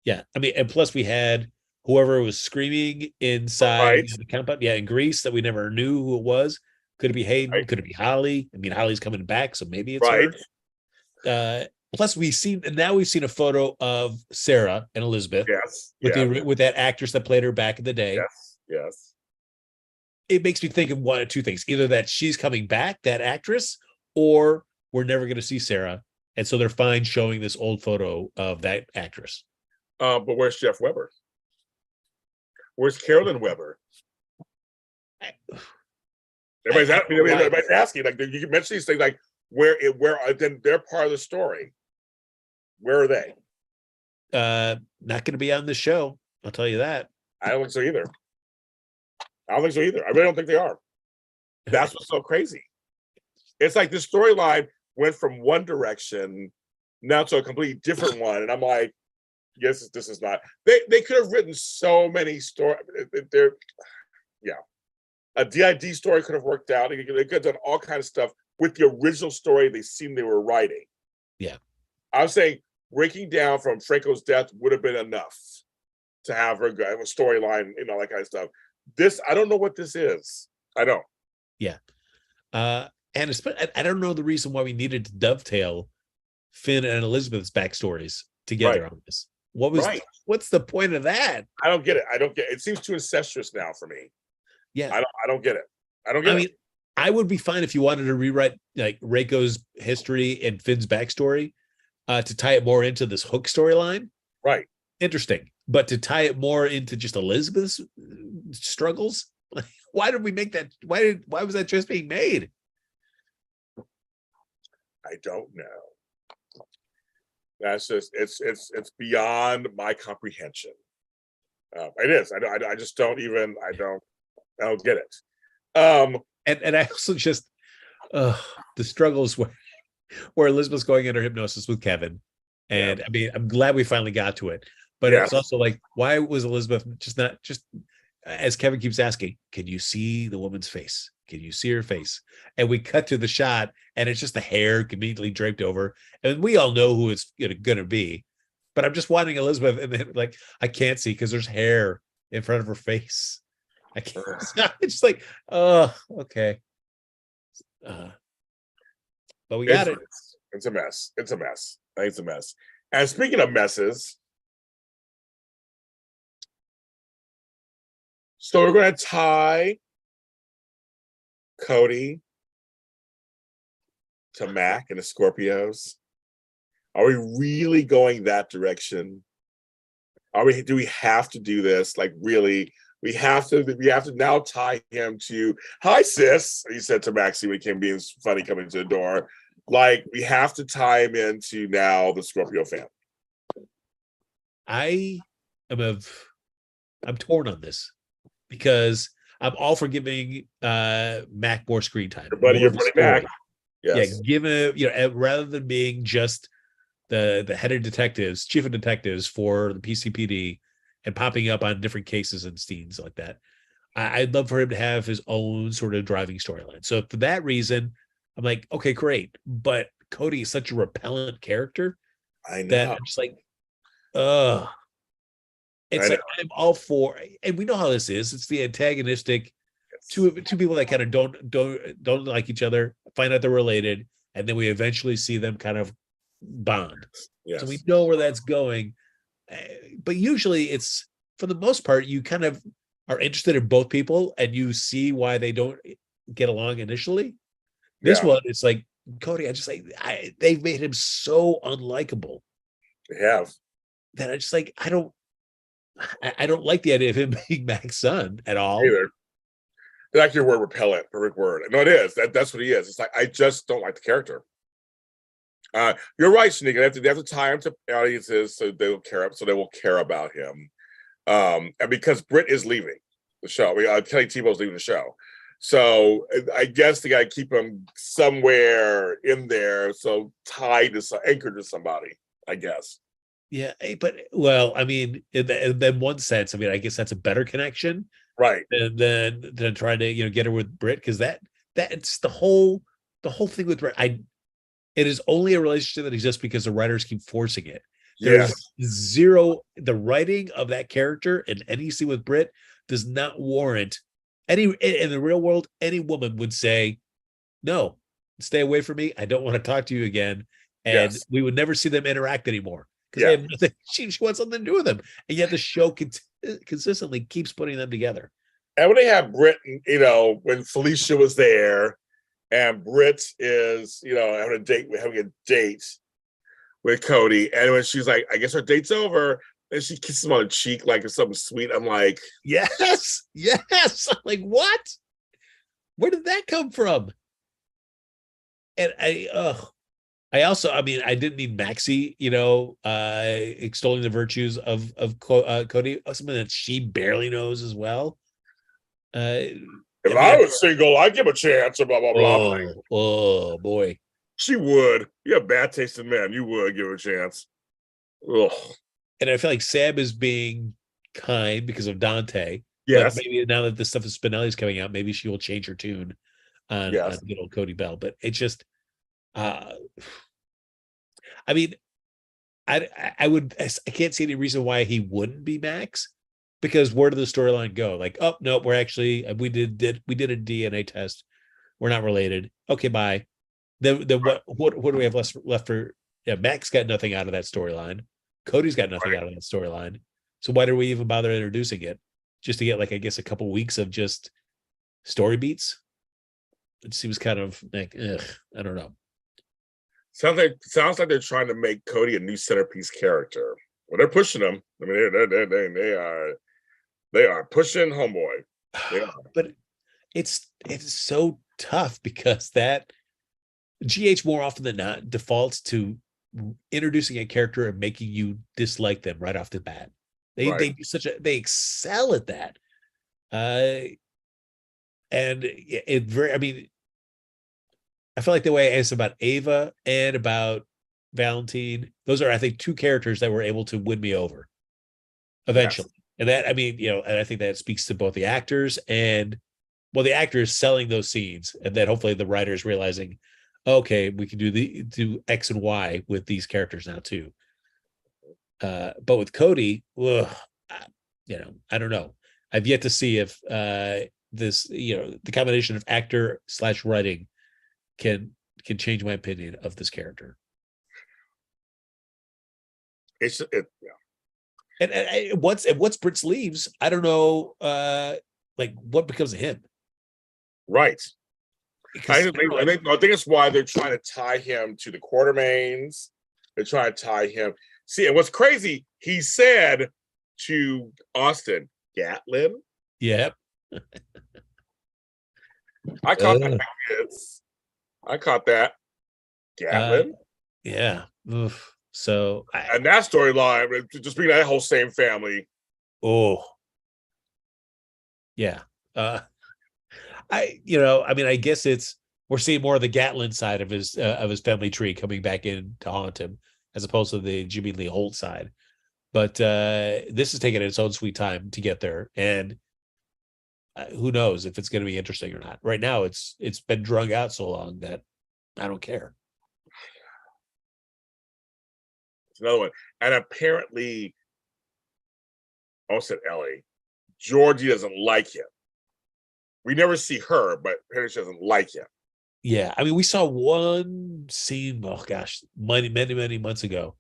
Yeah. I mean, and plus we had whoever was screaming inside the compound. Yeah. In Greece that we never knew who it was. Could it be Hayden? Right. Could it be Holly? I mean, Holly's coming back, so maybe it's her. Plus we've seen a photo of Sarah and Elizabeth. Yes. With that actress that played her back in the day. Yes. It makes me think of one of two things: either that she's coming back, that actress, or we're never going to see Sarah, and so they're fine showing this old photo of that actress. But where's Jeff Weber? Where's Carolyn Weber? Everybody's asking. Like, you can mention these things, like where then they're part of the story. Where are they? Not going to be on the show. I'll tell you that. I don't think so either. I really don't think they are. That's what's so crazy. It's like the storyline went from one direction now to a completely different one, and I'm like, yes, this is not. They could have written so many stories. A DID story could have worked out. They could have done all kinds of stuff with the original story they seemed they were writing. Yeah, I'm saying breaking down from Franco's death would have been enough to have her have a storyline, that kind of stuff. This, I don't know what this is. I don't. Yeah. And I don't know the reason why we needed to dovetail Finn and Elizabeth's backstories together on this. What's the point of that? I don't get it. It seems too incestuous now for me. Yeah. I don't get it. I mean, I would be fine if you wanted to rewrite like Reiko's history and Finn's backstory to tie it more into this Hook storyline. Right. Interesting. But to tie it more into just Elizabeth's struggles, why did we make that? Why was that just being made? I don't know. That's just it's beyond my comprehension. It is. I just don't even. I don't get it. And I also just the struggles where Elizabeth's going under hypnosis with Kevin, and I mean, I'm glad we finally got to it. But it's also like, why was Elizabeth just as Kevin keeps asking, can you see the woman's face? Can you see her face? And we cut to the shot, and it's just the hair conveniently draped over, and we all know who it's gonna be. But I'm just wanting Elizabeth, and then like, I can't see because there's hair in front of her face. I can't. It's just like, oh, okay. But we got it. It's a mess. I think it's a mess. And speaking of messes, so we're going to tie Cody to Mac and the Scorpios. Are we really going that direction? Do we have to do this? Like, really? We have to now tie him to, hi sis, he said to Maxie when he came being funny coming to the door. Like, we have to tie him into now the Scorpio family. I am I'm torn on this because I'm all for giving Mac more screen time. Your buddy Mac. Yes. Yeah, give him, rather than being just the head of detectives, chief of detectives for the PCPD and popping up on different cases and scenes like that. I'd love for him to have his own sort of driving storyline. So for that reason, I'm like, okay, great. But Cody is such a repellent character I know. that I'm just like, ugh. It's like I'm all for, and we know how this is. It's the antagonistic two people that kind of don't like each other, find out they're related, and then we eventually see them kind of bond. Yes. So we know where that's going. But usually it's, for the most part, you kind of are interested in both people and you see why they don't get along initially. This one, it's like Cody, they've made him so unlikable. They have. That I just like, I don't like the idea of him being Mac's son at all. Either. It's actually a word, repellent, perfect word. No, it is. That's what he is. It's like, I just don't like the character. You're right, Shanika. They have to tie him to audiences so they will care about him. And because Britt is leaving the show, Kelly Tebow's leaving the show, so I guess they got to keep him somewhere in there, so anchored to somebody, I guess. Yeah, but well, I mean, in one sense, I mean, I guess that's a better connection, right? Than trying to get her with Britt, because that's the whole thing with Britt. It is only a relationship that exists because the writers keep forcing it. There's zero. The writing of that character in any scene with Britt does not warrant any. In the real world, any woman would say, "No, stay away from me. I don't want to talk to you again," and we would never see them interact anymore because they have nothing. She wants something to do with them, and yet the show consistently keeps putting them together. And when they have Britt, when Felicia was there. And Britt is, having a date with Cody. And when she's like, I guess our date's over, and she kisses him on the cheek like it's something sweet. I'm like, yes. I'm like, what? Where did that come from? And I didn't need Maxie, extolling the virtues of Cody, something that she barely knows as well. If I was single, I'd give a chance. Blah blah blah. Oh boy, she would. You have bad taste in men. You would give her a chance. Ugh. And I feel like Sam is being kind because of Dante. Yes. But maybe now that the stuff with Spinelli's coming out, maybe she will change her tune on good old Cody Bell. But it's just, I mean, I can't see any reason why he wouldn't be Max. Because where did the storyline go? Like, oh no, we did a DNA test. We're not related. Okay, bye. Then what do we have left for? Yeah, Max got nothing out of that storyline. Cody's got nothing out of that storyline. So why do we even bother introducing it? Just to get, like, I guess, a couple weeks of just story beats. It seems kind of like, I don't know. Sounds like they're trying to make Cody a new centerpiece character. Well, they're pushing him. I mean, they are pushing homeboy. But it's so tough because that GH more often than not defaults to introducing a character and making you dislike them right off the bat. They do they excel at that. And I feel like the way I asked about Ava and about Valentine, those are, I think, two characters that were able to win me over eventually. Yes. And that, and I think that speaks to both the actors and, well, the actors selling those scenes, and then hopefully the writers realizing, okay, we can do X and Y with these characters now too. But with Cody, I don't know. I've yet to see if this, the combination of actor / writing can change my opinion of this character. And once Britt leaves, I don't know, what becomes of him. Right. I think it's why they're trying to tie him to the Quartermains. They're trying to tie him. See, and what's crazy, he said to Austin. Gatlin? Yep. I caught that, kids. I caught that. Gatlin? Yeah. Oof. So And that storyline, just being that whole same family. oh. Yeah. I guess we're seeing more of the Gatlin side of his family tree coming back in to haunt him, as opposed to the Jimmy Lee Holt side. But this is taking its own sweet time to get there, and who knows if it's going to be interesting or not. Right now, it's been drug out so long that I don't care. It's another one, and apparently, I said Ellie, Georgie doesn't like him. We never see her, but apparently she doesn't like him. Yeah, I mean, we saw one scene, oh gosh, many months ago,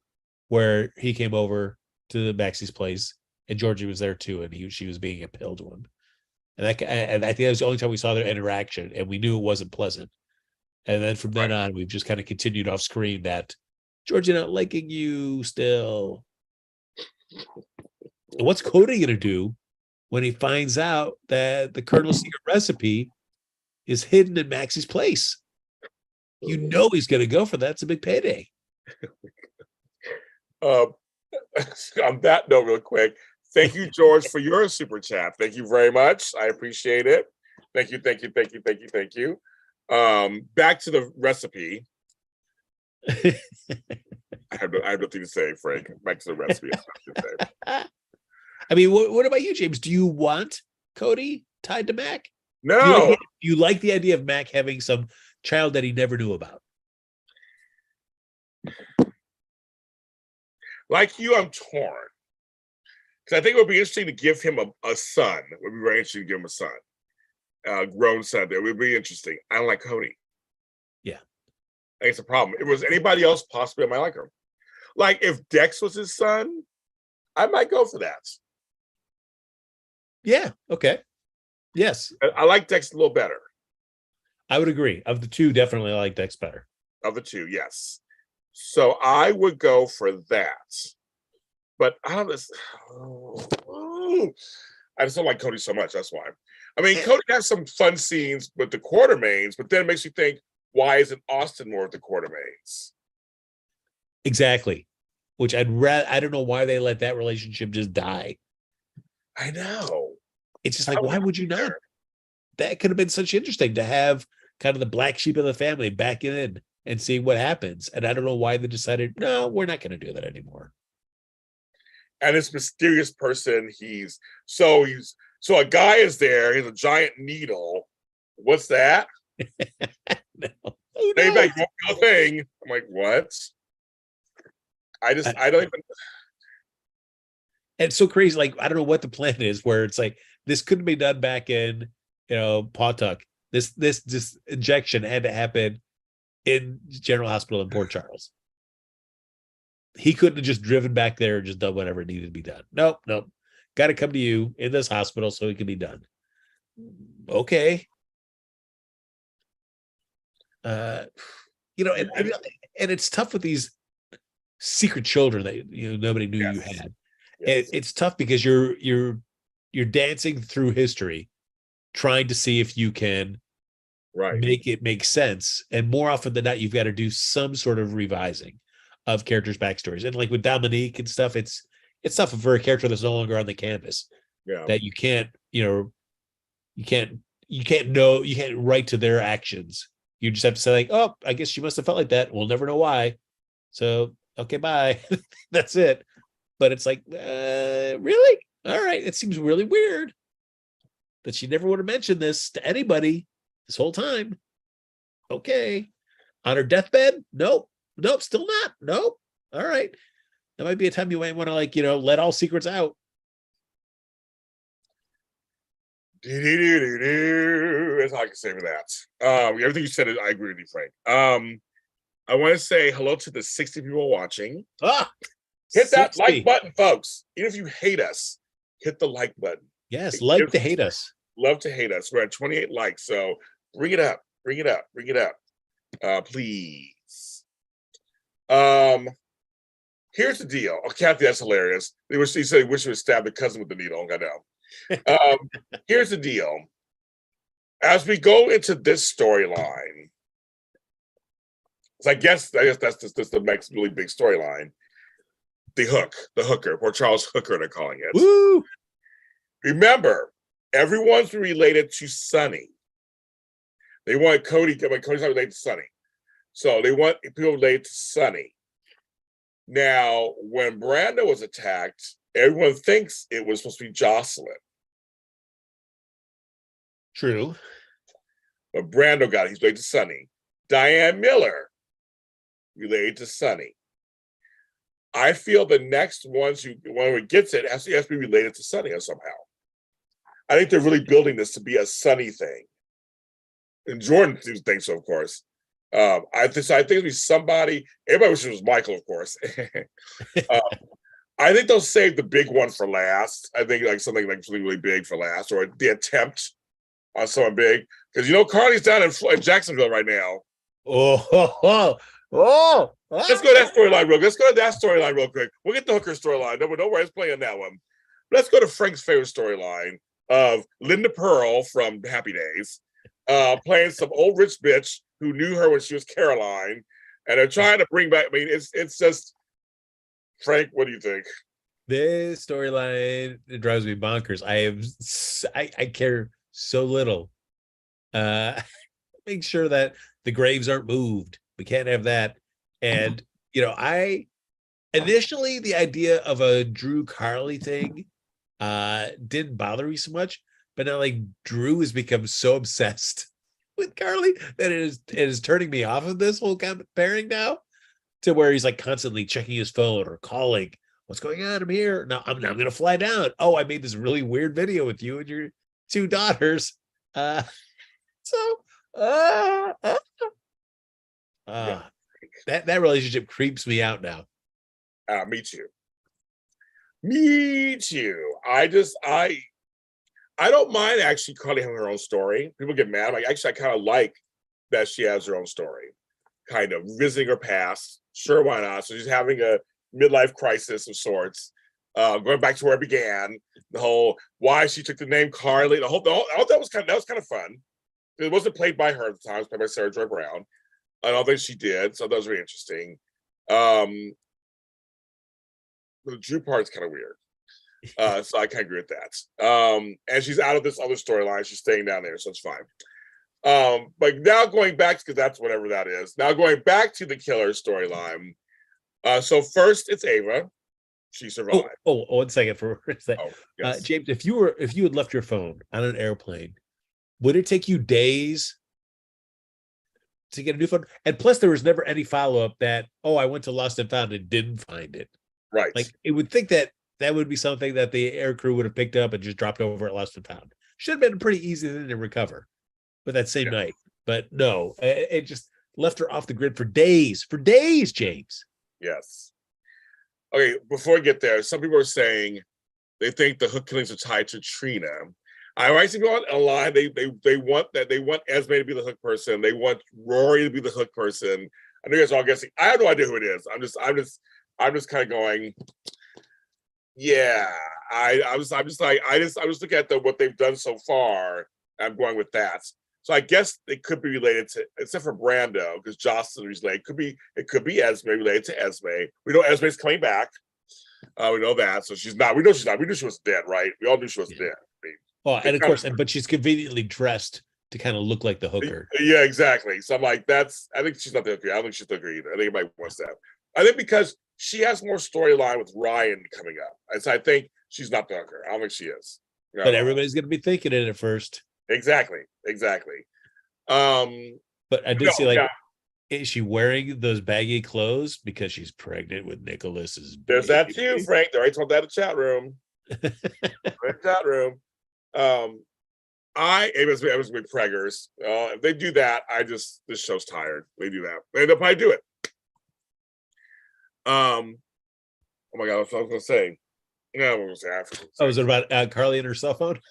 where he came over to Maxie's place, and Georgie was there too, and she was being appealed to him, and I think that was the only time we saw their interaction, and we knew it wasn't pleasant. And then from then on, we've just kind of continued off screen that Georgie not liking you still. And what's Cody gonna do when he finds out that the Colonel's secret recipe is hidden in Maxie's place? You know he's going to go for that. It's a big payday. On that note, real quick, thank you, George, for your super chat. Thank you very much. I appreciate it. Thank you. Back to the recipe. I have nothing to say, Frank. Back to the recipe. I mean, what about you, James? Do you want Cody tied to Mac? No. Do you like the idea of Mac having some child that he never knew about? Like you, I'm torn. Because I think it would be interesting to give him a son. It would be very interesting to give him a son. A grown son. It would be interesting. I don't like Cody. Yeah. I think it's a problem. If it was anybody else, possibly I might like him. Like if Dex was his son, I might go for that. Yeah. Okay. Yes. I like Dex a little better. I would agree. Of the two, definitely I like Dex better. Of the two, yes. So I would go for that. But I don't I just don't like Cody so much. That's why. I mean, Cody has some fun scenes with the Quartermains, but then it makes you think, why isn't Austin more of the Quartermains? Exactly. Which I don't know why they let that relationship just die. I know. It's just like, why would you not? That could have been such interesting to have kind of the black sheep of the family back in and see what happens. And I don't know why they decided, no, we're not going to do that anymore. And this mysterious person, so a guy is there, he's a giant needle. What's that? No. They make no thing. I'm like, what? I don't even. And it's so crazy. Like, I don't know what the plan is, where it's like, this couldn't be done back in, Pawtuck. This injection had to happen in General Hospital in Port Charles. He couldn't have just driven back there and just done whatever needed to be done. Nope. Got to come to you in this hospital so it can be done. Okay. And it's tough with these secret children that nobody knew you had. Yes. It's tough because you're dancing through history, trying to see if you can make it make sense. And more often than not, you've got to do some sort of revising of characters' backstories. And like with Dominique and stuff, it's tough for a character that's no longer on the canvas. Yeah. That you can't write to their actions. You just have to say like, oh, I guess she must have felt like that. We'll never know why. So, okay, bye. That's it. But it's like, really? All right. It seems really weird that she never would have mentioned this to anybody this whole time. Okay. On her deathbed? Nope, still not. Nope. All right. That might be a time you might want to let all secrets out. That's all I can say for that. Everything you said, I agree with you, Frank. I want to say hello to the 60 people watching. Hit 60. That like button, folks. Even if you hate us, hit the like button. Yes, like to hate us. Love to hate us. We're at 28 likes, so bring it up. Please. Here's the deal. Oh, Kathy, that's hilarious. He said he wished he would stab the cousin with the needle. I know. Here's the deal. As we go into this storyline, so I guess that's the next really big storyline. The hooker, or Charles Hooker, they're calling it. Woo! Remember, everyone's related to Sonny. They want Cody, but Cody's not related to Sonny. So they want people related to Sonny. Now, when Brando was attacked, everyone thinks it was supposed to be Jocelyn. True. But Brando got it. He's related to Sonny. Diane Miller, related to Sonny. I feel the next ones whoever gets it has to be related to Sonny somehow. I think they're really building this to be a Sonny thing. And Jordan thinks so, of course. I think it'll be somebody. Everybody wishes it was Michael, of course. I think they'll save the big one for last. I think something really big for last, or the attempt on someone big, because Carly's down in Jacksonville right now. Let's go to that storyline real quick. We'll get the hooker storyline. No worry, let's play on that one. Let's go to Frank's favorite storyline of Linda Pearl from Happy Days, playing some old rich bitch who knew her when she was Caroline, and they're trying to bring back. I mean, it's just Frank. What do you think? This storyline, it drives me bonkers. I care so little. Make sure that the graves aren't moved. We can't have that. And I initially, the idea of a Drew Carly thing didn't bother me so much, but now Drew has become so obsessed with Carly that it is turning me off of this whole kind of pairing now, to where he's constantly checking his phone or calling. What's going on? I'm here. No, I'm gonna fly down. Oh, I made this really weird video with you and your two daughters. That relationship creeps me out now. Me too. I don't mind actually Carly having her own story. People get mad. I kind of like that she has her own story, kind of visiting her past. Sure, why not? So she's having a midlife crisis of sorts, going back to where it began. The whole why she took the name Carly. That was kind of fun. It wasn't played by her at the time. It was played by Sarah Joy Brown. I don't think she did, so that was really interesting. The Drew part's kind of weird. So I kind of agree with that. And she's out of this other storyline. She's staying down there, so it's fine. But now going back, because that's whatever that is. Now going back to the killer storyline. So first it's Ava. She survived. Oh, 1 second for a second. Oh, yes. James, if you had left your phone on an airplane, would it take you days to get a new phone? And plus, there was never any follow-up that, I went to Lost and Found and didn't find it. Right. It would think that would be something that the air crew would have picked up and just dropped over at Lost and Found. Should have been a pretty easy thing to recover with that same night. But no, it just left her off the grid for days, James. Yes. Okay, before we get there, some people are saying they think the hook killings are tied to Trina. I always see people online. They want Esme to be the hook person. They want Rory to be the hook person. I know you guys are all guessing. I have no idea who it is. I'm just kind of going. Yeah, I was looking at what they've done so far. I'm going with that. So I guess it could be related to, except for Brando, because Jocelyn is related. It could be Esme related to Esme. We know Esme's coming back. We know that. So she's not. We know she's not. We knew she was dead, right? We all knew she was dead. And of course, but she's conveniently dressed to kind of look like the hooker. Yeah, exactly. So I'm like, I think she's not the hooker. I don't think she's the hooker either. I think it might want that. I think because she has more storyline with Ryan coming up. And so I think she's not the hooker. I don't think she is. But everybody's going to be thinking it at first. Exactly. But I did see is she wearing those baggy clothes because she's pregnant with Nicholas's baby? There's that too, Frank. They already told that in the chat room. It was with preggers. If they do that, this show's tired. They do that. They'll probably do it. Oh my God, what was I going to say? Yeah, what was I say? Was it about Carly and her cell phone?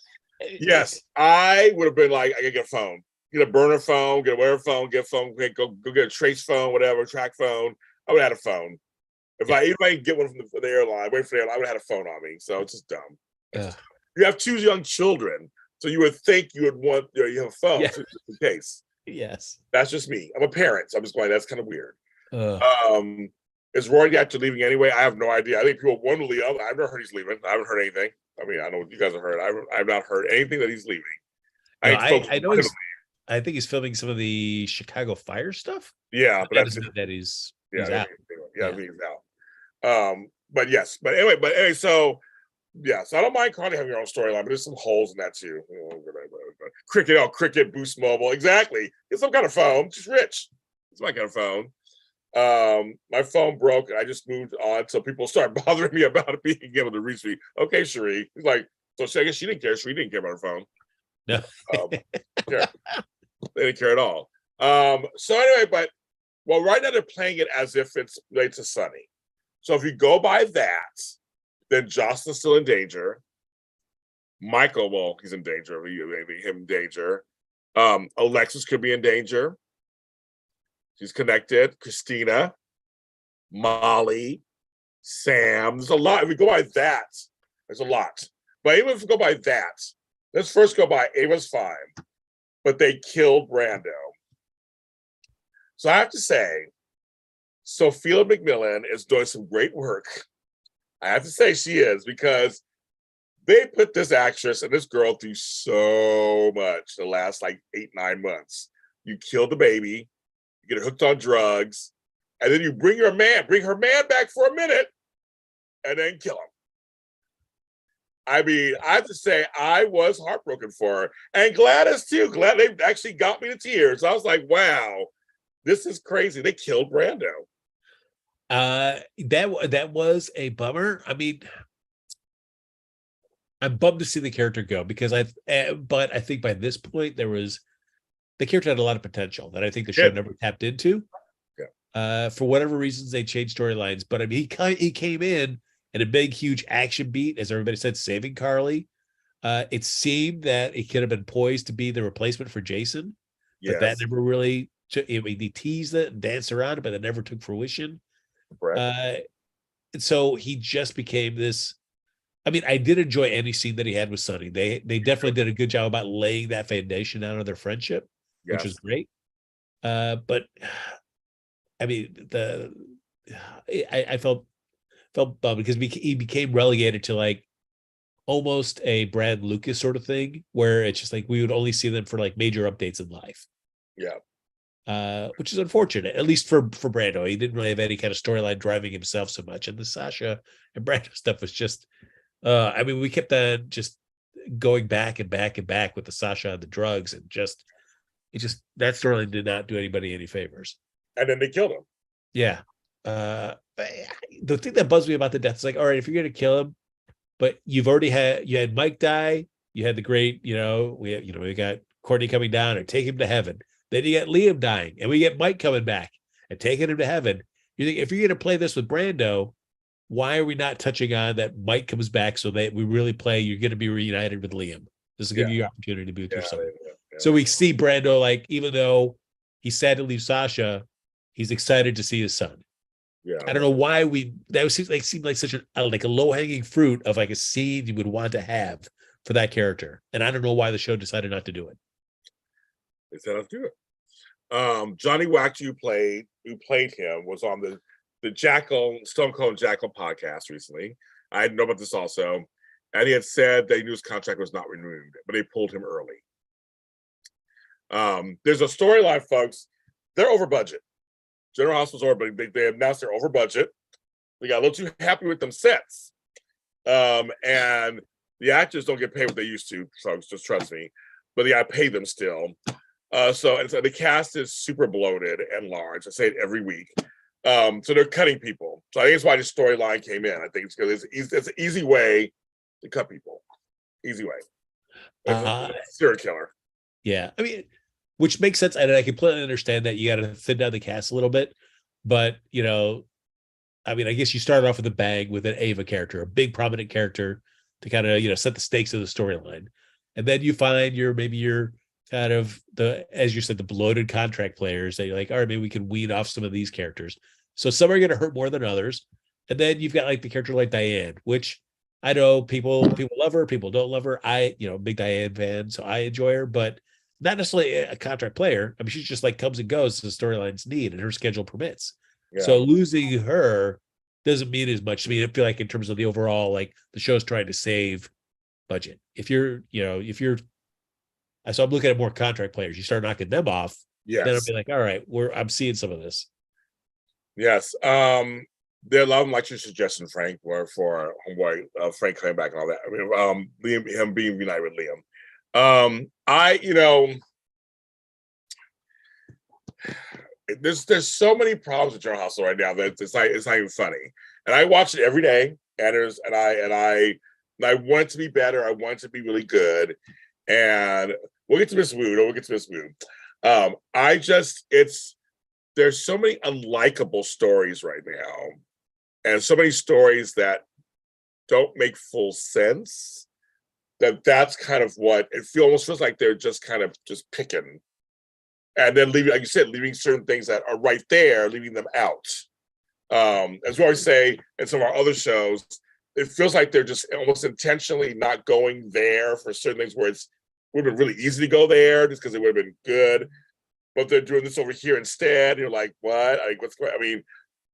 Yes, I would have been like, I gotta get a phone, get a burner phone, get a wear phone, get a phone, go get a trace phone, whatever, track phone. I would have had a phone. If I get one from the airline, wait for the airline, I would have had a phone on me. So it's just dumb. You have two young children, so you would think you would want you have a phone just in case. Yes. That's just me. I'm a parent, so I'm just going, that's kind of weird. Is Roy actually leaving anyway? I have no idea. I think people want to leave. I've never heard he's leaving. I haven't heard anything. I mean, I know what you guys have heard. I've not heard anything that he's leaving. No, I know I think he's filming some of the Chicago Fire stuff. Yeah, but that's that he's out. He's out. But anyway, so yeah, so I don't mind Carly having her own storyline, but there's some holes in that too. Cricket, Boost Mobile, exactly. It's some kind of phone. She's rich. It's my kind of phone. My phone broke and I just moved on, so people start bothering me about it being able to reach me. Okay, Cherie. He's like, so I guess she didn't care. Cherie didn't care about her phone. No. They didn't care at all. So anyway, but right now they're playing it as if it's related to Sunny. So if you go by that, then Jocelyn's still in danger. Michael, well, he's in danger. Maybe him in danger. Alexis could be in danger. She's connected. Christina, Molly, Sam. There's a lot. If we go by that, there's a lot. But even if we go by that, let's first go by Ava's fine, but they killed Brando. So I have to say, Sophia McMillan is doing some great work. I have to say she is, because they put this actress and this girl through so much the last 8-9 months. You kill the baby, you get her hooked on drugs, and then you bring her man back for a minute, and then kill him. I mean, I have to say, I was heartbroken for her. And Gladys, too. They actually got me to tears. I was like, wow, this is crazy. They killed Brando. That was a bummer. I mean, I'm bummed to see the character go, because but I think by this point the character had a lot of potential that I think the show never tapped into. Yeah. For whatever reasons, they changed storylines. But I mean, he came in a big, huge action beat, as everybody said, saving Carly. It seemed that it could have been poised to be the replacement for Jason, but that never really. They teased it and danced around it, but it never took fruition. And so he just became this. I mean, I did enjoy any scene that he had with Sonny. They definitely did a good job about laying that foundation down of their friendship, which was great. But I mean, I felt bummed because he became relegated to almost a Brad Lucas sort of thing, where it's just we would only see them for major updates in life. Yeah. Which is unfortunate, at least for Brando. He didn't really have any kind of storyline driving himself so much. And the Sasha and Brando stuff was just, I mean, we kept on just going back and back and back with the Sasha and the drugs, and that storyline did not do anybody any favors. And then they killed him. Yeah. The thing that buzzed me about the death is all right, if you're going to kill him, but you had Mike die, you had the great, we got Courtney coming down and take him to heaven. Then you get Liam dying, and we get Mike coming back and taking him to heaven. You think, if you're going to play this with Brando, why are we not touching on that Mike comes back so that we really play, you're going to be reunited with Liam? This will give you the opportunity to be with your son. So we see Brando, even though he's sad to leave Sasha, he's excited to see his son. Yeah. I don't know why seemed like such a low-hanging fruit of a scene you would want to have for that character. And I don't know why the show decided not to do it. They said let's do it. Johnny Wax, who played him, was on the Stone Cold Jackal podcast recently. I didn't know about this also, and he had said that he knew his contract was not renewed, but they pulled him early. There's a storyline, folks. They're over budget. General Hospital's over, but they announced they're over budget. They got a little too happy with them sets, and the actors don't get paid what they used to, folks. Just trust me. But they got to pay them still. So the cast is super bloated and large. I say it every week. So they're cutting people. So I think that's why this storyline came in. I think it's because it's an easy way to cut people. Easy way. Serial killer. Yeah. I mean, which makes sense. And I completely understand that you got to thin down the cast a little bit. But, I mean, I guess you started off with a bang with an Ava character, a big prominent character to kind of, set the stakes of the storyline. And then you find your kind of as you said, the bloated contract players that you're all right, maybe we can weed off some of these characters. So some are going to hurt more than others. And then you've got like the character like Diane, which I know people love her, people don't love her. Big Diane fan, so I enjoy her, but not necessarily a contract player. I mean, she's just like comes and goes as the storylines need and her schedule permits. Yeah. So losing her doesn't mean as much to me. I feel like in terms of the overall, like the show's trying to save budget. So I'm looking at more contract players. You start knocking them off, then I'll Yes. be like, all right, I'm seeing some of this. Yes. There are a lot of like your suggestion, Frank, were for homeboy Frank coming back and all that. I mean, him being united with Liam. There's so many problems with General Hospital right now that it's not even funny. And I watch it every day, and I want it to be better. I want it to be really good. And we'll get to Miss Wu. We'll get to Miss Wu. There's so many unlikable stories right now, and so many stories that don't make full sense. That's kind of what almost feels like. They're just kind of just picking, and then leaving, like you said, leaving certain things that are right there, leaving them out. As we always say in some of our other shows, it feels like they're just almost intentionally not going there for certain things where it would have been really easy to go there just because it would have been good. But they're doing this over here instead. You're like, what? What's going on? I mean,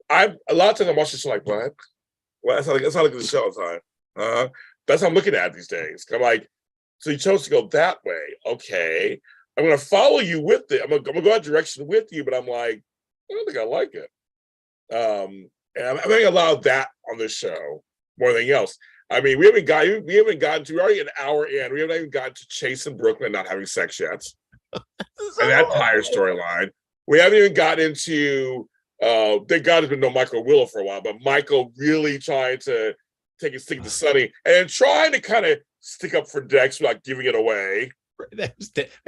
a lot of times I'm watching this show like, what? Well, that's not like the show time. That's how I'm looking at it these days. I'm like, so you chose to go that way. Okay. I'm going to follow you with it. I'm going to go that direction with you, but I'm like, I don't think I like it. And I'm having a lot of that on this show more than anything else. I mean, we're already an hour in. We haven't even gotten to Chase and Brooklyn not having sex yet. And that entire storyline. We haven't even gotten into thank God there's been no Michael Willow for a while, but Michael really trying to take his stick to Sonny and trying to kind of stick up for Dex without giving it away. That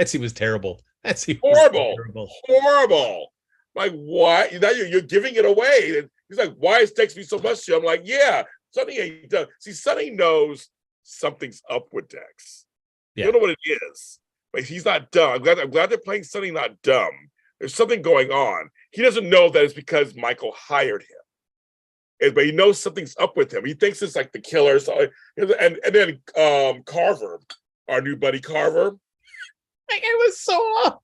scene was terrible. That scene horrible. Terrible. Horrible. Like, why? Now you're giving it away. And he's like, why is Dex me so much to you? I'm like, yeah, Sonny ain't done. See, Sonny knows something's up with Dex. Yeah. You don't know what it is. But he's not dumb. I'm glad they're playing Sonny not dumb. There's something going on. He doesn't know that it's because Michael hired him. But he knows something's up with him. He thinks it's like the killer. So, and then Carver, our new buddy Carver. Like, it was so off.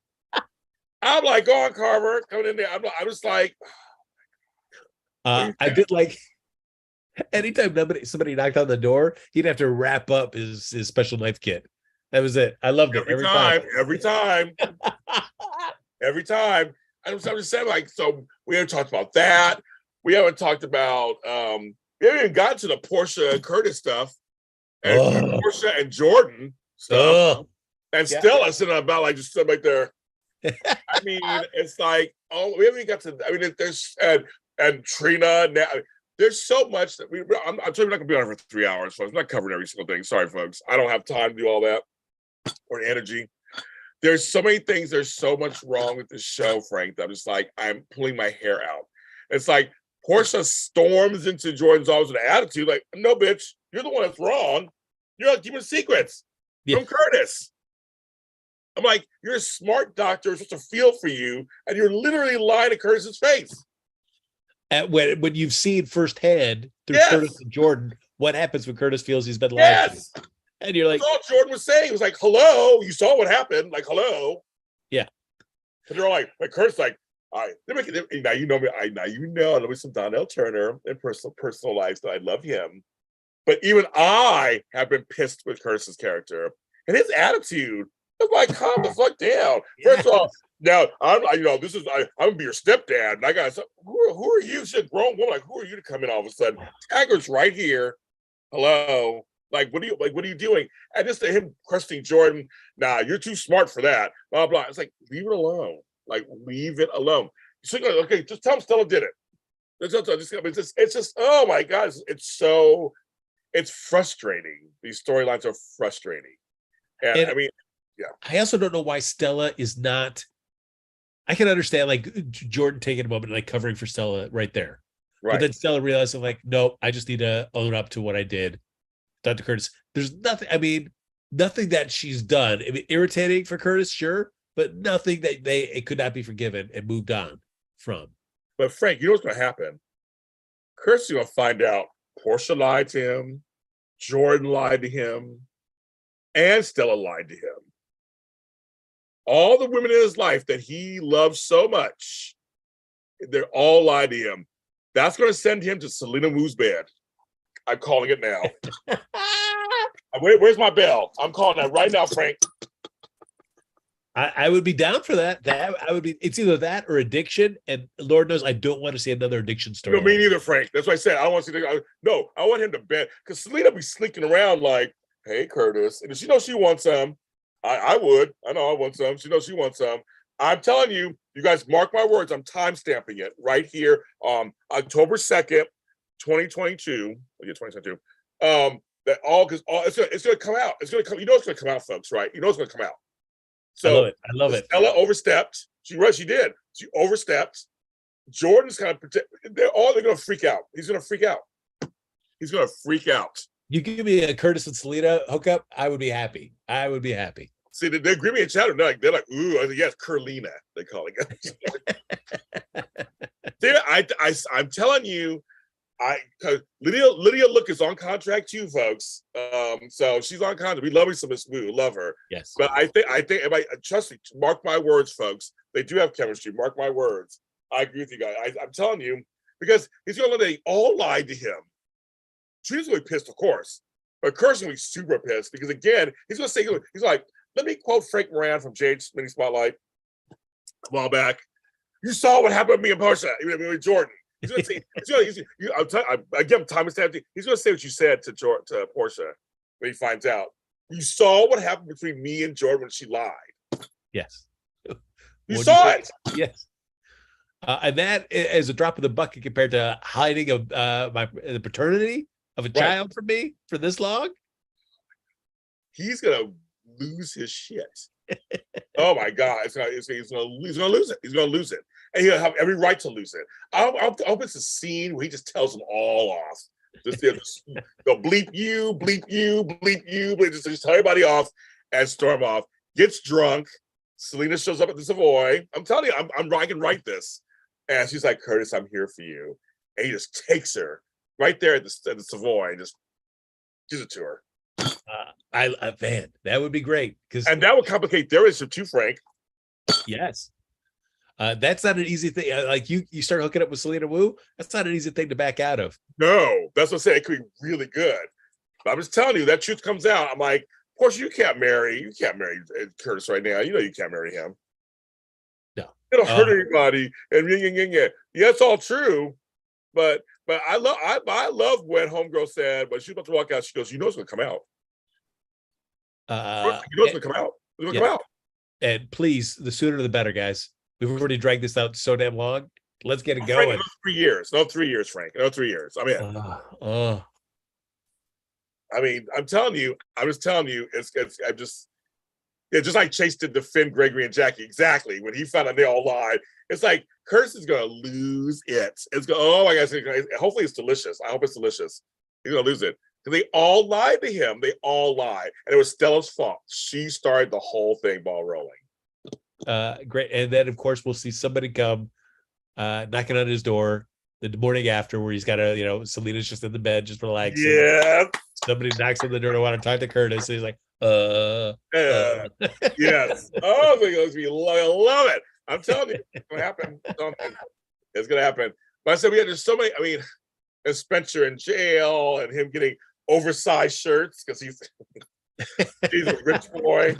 I'm like, go on, Carver, coming in there. I'm just like, I did like anytime somebody knocked on the door, he'd have to wrap up his special knife kit. That was it. I loved it every time. Every time. I'm just saying, like, so we haven't talked about that. We haven't talked about we haven't even gotten to the Porsha and Curtis stuff, and Porsha and Jordan stuff, and Stella sitting about like just sitting right there. I mean, it's like, we haven't even got to. I mean, there's and Trina now. There's so much that I'm telling you, we're not gonna be on for 3 hours, folks. I'm not covering every single thing. Sorry, folks. I don't have time to do all that or energy. There's so many things. There's so much wrong with this show, Frank. That I'm just like, I'm pulling my hair out. It's like Porsha storms into Jordan's office with an attitude, like, no, bitch, you're the one that's wrong. You're not keeping secrets from Curtis. I'm like, you're a smart doctor, it's supposed to feel for you, and you're literally lying to Curtis's face. When you've seen firsthand through Curtis and Jordan what happens when Curtis feels he's been lied to. And you're like, that's all Jordan was saying. He was like, hello, you saw what happened. Like, hello. Yeah. And they're like Curtis, like, all right, now you know me. I know me some Donnell Turner in personal life, so I love him. But even I have been pissed with Curtis's character and his attitude. It's like, calm the fuck down. First of all, now I'm gonna be your stepdad, and I got who are you? She's a grown woman. Like, who are you to come in all of a sudden? Taggart's right here. Hello. Like, what are you doing? And just him questioning Jordan. Nah, you're too smart for that. Blah blah. It's like, leave it alone. Like, leave it alone. So, okay, just tell him Stella did it. It's just oh my God, it's frustrating. These storylines are frustrating. And I mean, yeah. I also don't know why Stella is not. I can understand like Jordan taking a moment and like covering for Stella right there. Right. But then Stella realizing like, nope, I just need to own up to what I did. Dr. Curtis, there's nothing. I mean, nothing that she's done. I mean, irritating for Curtis, sure, but nothing that it could not be forgiven and moved on from. But Frank, you know what's going to happen? Kirsty's gonna find out Porsha lied to him, Jordan lied to him, and Stella lied to him. All the women in his life that he loves so much, they're all lied to him. That's going to send him to Selena Wu's bed. I'm calling it now. Where's my bell? I'm calling that right now, Frank. I would be down for that. I would be. It's either that or addiction, and Lord knows I don't want to see another addiction story. No, me neither, Frank. That's what I said. I don't want to see. No, I want him to bed because Selena be sneaking around like, "Hey, Curtis," and she knows she wants some. I would. I know I want some. She knows she wants some. I'm telling you, you guys mark my words. I'm time stamping it right here. October 2nd, 2022. Yeah, 2022. That all because it's gonna come out. It's gonna come. You know it's gonna come out, folks, right? You know it's gonna come out. So I love it. I love it. Stella overstepped. She did. She overstepped. Jordan's kind of they're gonna freak out. He's gonna freak out. He's gonna freak out. You give me a Curtis and Selena hookup, I would be happy. I would be happy. See, they agree me in chat. They're like, ooh, I think yes, Curlina. They call it. I'm telling you, Lydia Look is on contract too, folks. So she's on contract. We love her some Miss Wu, love her. Yes. But I think everybody, trust me, mark my words, folks. They do have chemistry. Mark my words. I agree with you guys. I'm telling you, because he's gonna let they all lie to him. She's gonna be pissed, of course, but Kurt's gonna be super pissed because again, he's gonna say, he's like, let me quote Frank Moran from Jade's Mini Spotlight a while back. You saw what happened with me and Porsha, even with Jordan. He's gonna say, I give him time to say, he's gonna say what you said to Porsha when he finds out. You saw what happened between me and Jordan when she lied. Yes. You saw it. Yes. And that is a drop in the bucket compared to hiding the paternity of a child from me for this long. He's gonna lose his shit. Oh my God, he's gonna lose it. He's gonna lose it, and he'll have every right to lose it. I hope it's a scene where he just tells them all off. They'll bleep you, bleep you, bleep you, but just tell everybody off and storm off. Gets drunk. Selena shows up at the Savoy. I'm telling you, I can write this. And she's like, Curtis, I'm here for you. And he just takes her right there at the Savoy and just gives it to her. Man, that would be great. And that would complicate their relationship too, Frank. Yes. That's not an easy thing. Like you start hooking up with Selena Wu, that's not an easy thing to back out of. No, that's what I'm saying. It could be really good. But I'm just telling you, that truth comes out. I'm like, Porsha, you can't marry Curtis right now. You know you can't marry him. No. It'll hurt anybody. And yeah, it's all true. But I love when Homegirl said, when she was about to walk out, she goes, you know it's gonna come out. You know it's gonna come out. It's gonna come out. And please, the sooner the better, guys. We've already dragged this out so damn long. Let's get it going. Frank, 3 years. No, 3 years, Frank. No, 3 years. I'm in. I mean, I'm just telling you, it's just like Chase did to Finn, Gregory, and Jackie. Exactly. When he found out they all lied, it's like Curtis is gonna lose it. Oh my gosh, hopefully it's delicious. I hope it's delicious. He's gonna lose it. Because they all lied to him. They all lied. And it was Stella's fault. She started the whole thing ball rolling. Great. And then of course we'll see somebody come knocking on his door the morning after, where he's got Selena's just in the bed, just relaxing. Yeah. Somebody knocks on the door to want to talk to Curtis. And he's like, yes. Oh, I love it. I'm telling you, it's gonna happen. It's gonna happen. But I said there's so many, and Spencer in jail and him getting oversized shirts because he's a rich boy.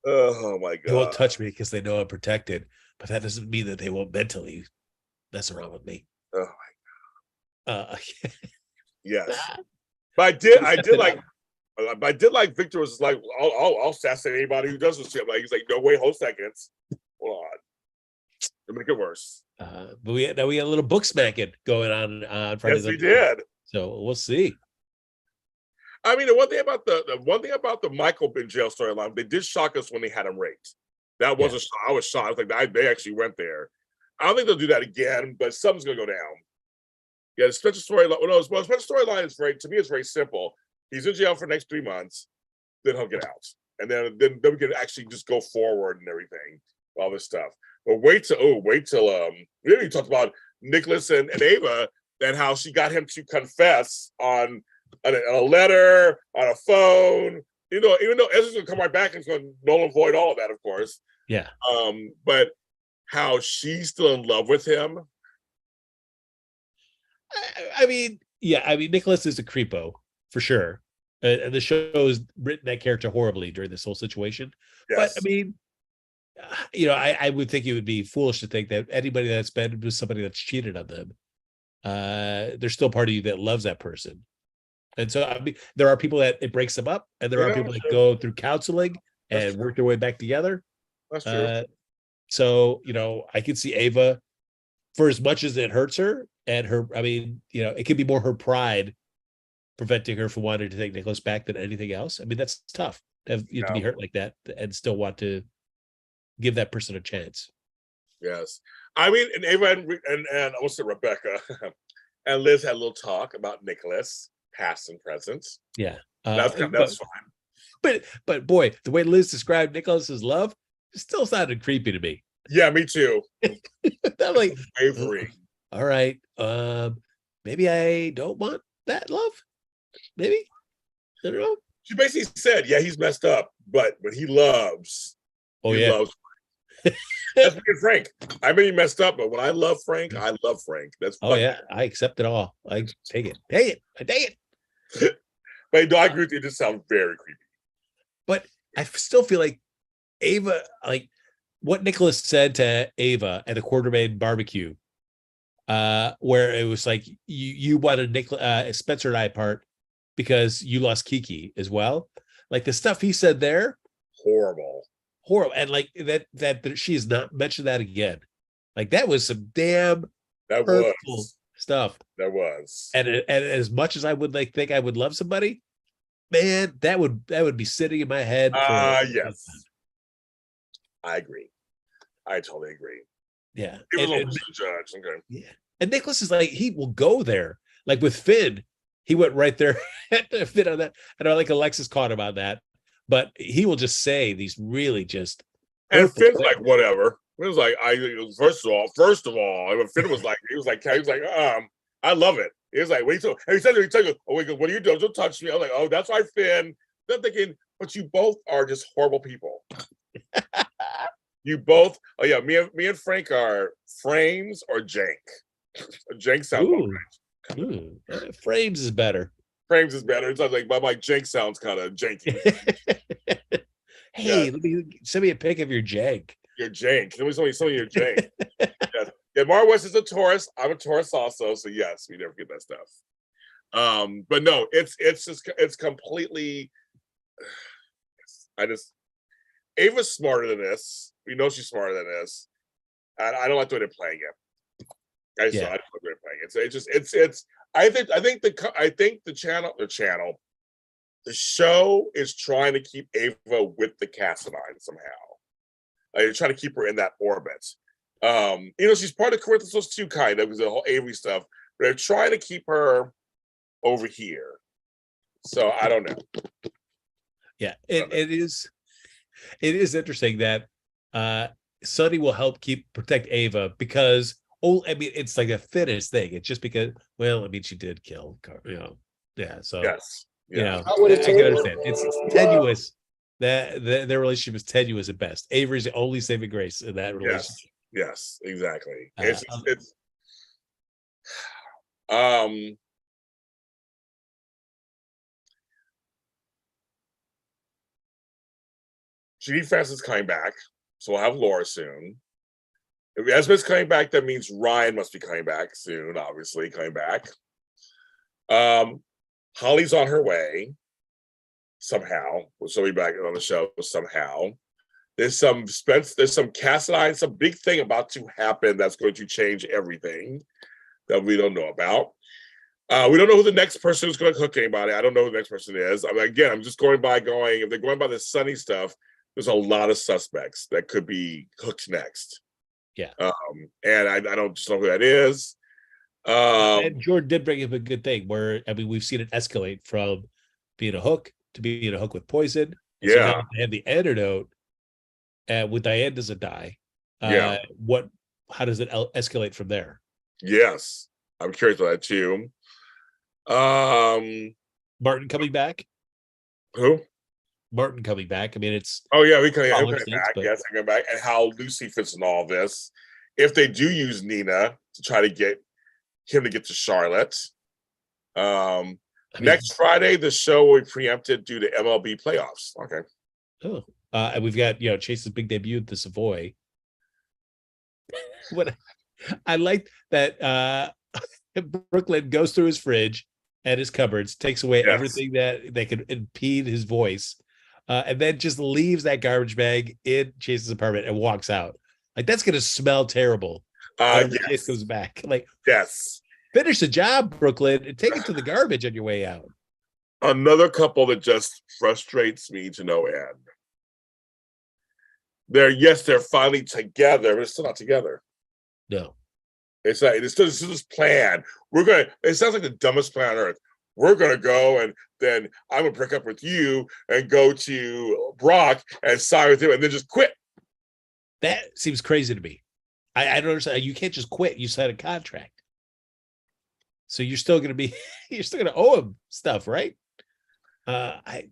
Oh my God. They won't touch me because they know I'm protected, but that doesn't mean that they won't mentally mess around with me. Oh my God. Yes. But I did like Victor was like, I'll assassinate anybody who does this shit. Like he's like, no, wait, hold seconds. Hold on. To make it worse. But we had a little book smacking going on Friday. Yes, we did. So we'll see. I mean, the one thing about the Michael in jail storyline, they did shock us when they had him raped. That was a shock. I was shocked. I was like, they actually went there. I don't think they'll do that again, but something's gonna go down. Yeah, the Spencer storyline. Spencer storyline is it's very simple. He's in jail for the next 3 months, then he'll get out, and then we can actually just go forward and everything, all this stuff. But wait till we haven't even talked about Nicholas and Ava, and how she got him to confess on a letter, on a phone. You know, even though Ezra's gonna come right back and it's gonna null and void all of that, of course. Yeah. But how she's still in love with him. I mean, yeah, I mean, Nicholas is a creepo for sure. And the show has written that character horribly during this whole situation. Yes. But I mean, you know, I would think it would be foolish to think that anybody that's been with somebody that's cheated on them, there's still part of you that loves that person. And so, I mean, there are people that it breaks them up, and there are people that go through counseling and work their way back together. That's true. So, you know, I can see Ava, for as much as it hurts her and her, I mean, you know, it could be more her pride preventing her from wanting to take Nicholas back than anything else. I mean, that's tough to have you to be hurt like that and still want to give that person a chance. Yes. I mean, and Ava and also Rebecca and Liz had a little talk about Nicholas, past and present. Yeah. That's fine. But boy, the way Liz described Nicholas's love still sounded creepy to me. Yeah, me too. I'm like, Wavering. All right. Maybe I don't want that love. Maybe. I don't know. She basically said, yeah, he's messed up, but he loves. Oh, he loves Frank. That's me and Frank. I mean, he messed up, but when I love Frank, I love Frank. That's yeah. I accept it all. I take it. Take it. I take it. But no, I agree with you. It just sounds very creepy. But I still feel like Ava, like what Nicholas said to Ava at the Quartermain barbecue, where it was like you wanted Spencer and I apart because you lost Kiki as well. Like the stuff he said there, horrible, and like that she has not mentioned that again. Like that was some damn hurtful stuff. That was, and as much as I would like think I would love somebody, man, that would be sitting in my head. Yes, I agree. I totally agree. Yeah, it was a judge. Okay. Yeah, and Nicholas is like he will go there. Like with Finn, he went right there Finn on that. I know, like Alexis caught him on that, but he will just say these really just. And Finn's like whatever. It was like first of all, Finn was like he was like I love it. He was like, wait till and he said, oh wait, what are you doing? Don't touch me. I was like, oh, that's right, Finn. Then thinking, but you both are just horrible people. You both, oh yeah, me and Frank are frames or jank. Jank sounds right. Frames is better. Frames is better. It sounds like my jank sounds kind of janky. Hey, let me send me a pic of your jank. Your jank. Let me show you some of your jank. Yes. Yeah, Mara West is a Taurus. I'm a Taurus also, so yes, we never get that stuff. But no, it's completely. Ava's smarter than this. We know she's smarter than this. I don't like the way they're playing it. I don't like the way they're playing it. It's. I think the show is trying to keep Ava with the Cassadine somehow. They're trying to keep her in that orbit. She's part of Corinthos too, kind of, because the whole Avery stuff. But they're trying to keep her over here. So I don't know. Yeah, it is. It is interesting that Sonny will help protect Ava because it's like a fittest thing. It's just because she did kill yeah. So yes, I can understand. It's tenuous. That their relationship is tenuous at best. Avery's the only saving grace in that relationship. Yes, exactly. Judy Fast is coming back, so we'll have Laura soon. If Esmond's coming back, that means Ryan must be coming back soon, obviously, coming back. Holly's on her way, somehow. She'll be back on the show somehow. There's some Cassadine, some big thing about to happen that's going to change everything that we don't know about. We don't know who the next person who's going to hook anybody. I don't know who the next person is. I mean, again, I'm just if they're going by the Sunny stuff, there's a lot of suspects that could be hooked next. Yeah. And I don't just know who that is. And Jordan did bring up a good thing where, we've seen it escalate from being a hook to being a hook with poison. And so now they have the antidote with Diane doesn't die. How does it escalate from there? Yes, I'm curious about that too. Martin coming back. Who? Martin coming back. I mean, it's Oh yeah, we can him smaller coming stakes, back. but Yes, him coming back, and how Lucy fits in all this. If they do use Nina to try to get him to get to Charlotte, I mean, next Friday the show will be preempted due to MLB playoffs. Okay. oh, and we've got Chase's big debut at the Savoy. What I like that Brooklyn goes through his fridge and his cupboards, takes away Yes. everything that could impede his voice, and then just leaves that garbage bag in Chase's apartment and walks out. Like that's gonna smell terrible. Whenever Yes. Chase comes back. Like, Yes. finish the job, Brooklyn, and take it to the garbage on your way out. Another couple that just frustrates me to no end. They're finally together, but it's still not together. No. It's still this plan. It sounds like the dumbest plan on earth. We're gonna go and then I'm gonna break up with you and go to Brock and sign with him and then just quit. That seems crazy to me. I don't understand. You can't just quit. You sign a contract. So you're still gonna owe him stuff, right? I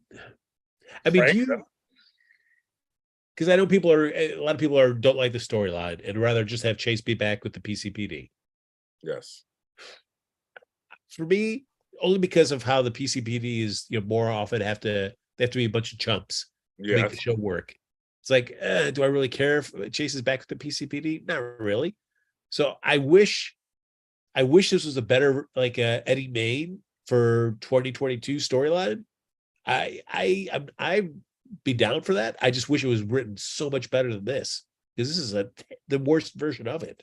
mean, Frank, do you, because I know a lot of people don't like the storyline and rather just have Chase be back with the PCPD. yes. For me, only because of how the PCPD is, more often they have to be a bunch of chumps to make the show work. It's like, do I really care if Chase is back with the PCPD? Not really. So I wish this was a better Eddie Main for 2022 storyline. I'd be down for that. I just wish it was written so much better than this, because this is the worst version of it.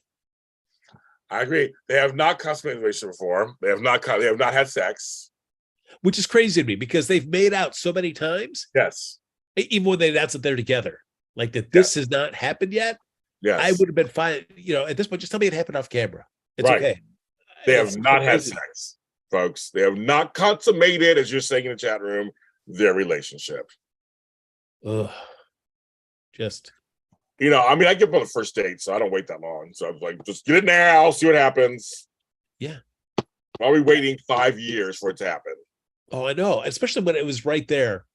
I agree. They have not consummated the relationship before. They have not had sex, which is crazy to me because they've made out so many times. Yes. Even when they announced that they're together, like that this has not happened yet. Yes. I would have been fine. At this point, just tell me it happened off camera. It's right. Okay. They have not had sex, folks. They have not consummated, as you're saying in the chat room, their relationship. Ugh. Just. I give them the first date, so I don't wait that long. So I'm like, just get it now, see what happens. Yeah. Why are we waiting 5 years for it to happen? Oh, I know. Especially when it was right there.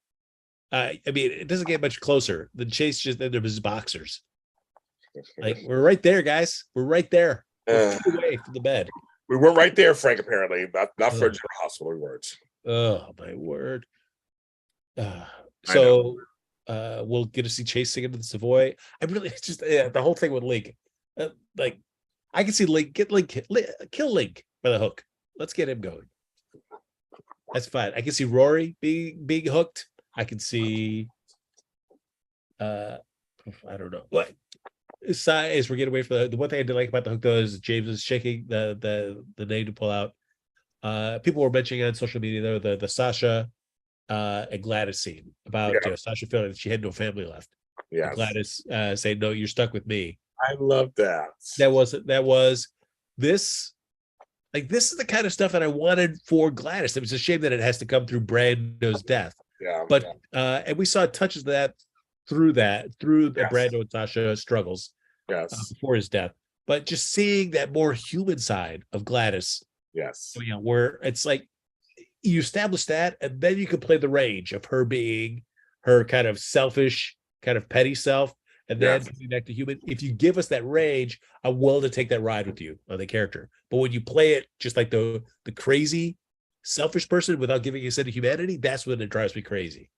I mean, it doesn't get much closer than Chase just ended up his boxers. Like, we're right there, guys. We're right there. We're feet away from the bed. We weren't right there, Frank, apparently. Not for a general hospital, we weren't. Oh, my word. So we'll get to see Chase singing to the Savoy. I really just the whole thing with Link. I can see Link kill Link by the hook. Let's get him going. That's fine. I can see Rory being hooked. I can see I don't know what as we're getting away from the one thing I did like about the hook though is James is shaking the name to pull out. People were mentioning on social media though the Sasha and Gladys scene about Sasha feeling that she had no family left. Yeah, Gladys saying, "No, you're stuck with me." I love that. That was this. Like, this is the kind of stuff that I wanted for Gladys. It was a shame that it has to come through Brando's death. Yeah, but and we saw touches of that through the Brando and Sasha struggles before his death. But just seeing that more human side of Gladys, where it's like you establish that, and then you can play the range of her being her kind of selfish, kind of petty self, and then coming back to human. If you give us that range, I'm willing to take that ride with you on the character. But when you play it just like the crazy, selfish person without giving us any humanity, that's when it drives me crazy.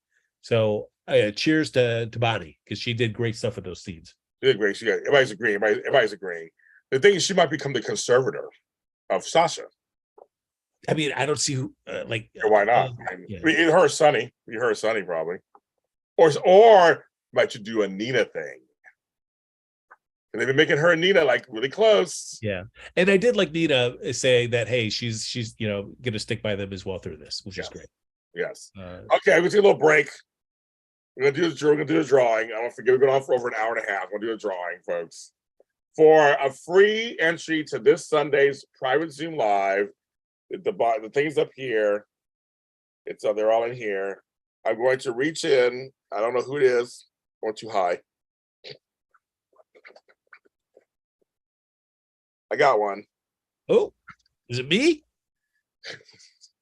So cheers to Bonnie, because she did great stuff with those scenes. She did great. Everybody's agreeing. Everybody's agreeing. The thing is, she might become the conservator of Sasha. I mean, I don't see who why not? I mean, her Sonny. Her Sonny probably, or might you do a Nina thing? And they've been making her and Nina like really close. Yeah, and I did like Nina say that, hey, she's gonna stick by them as well through this, which is great. Yes. Okay, I'm gonna take a little break. We're gonna do a drawing. I don't forget we're going on for over an hour and a half. We'll do a drawing, folks, for a free entry to this Sunday's private Zoom live. The things up here. They're all in here. I'm going to reach in. I don't know who it is. Going too high. I got one. Oh, is it me?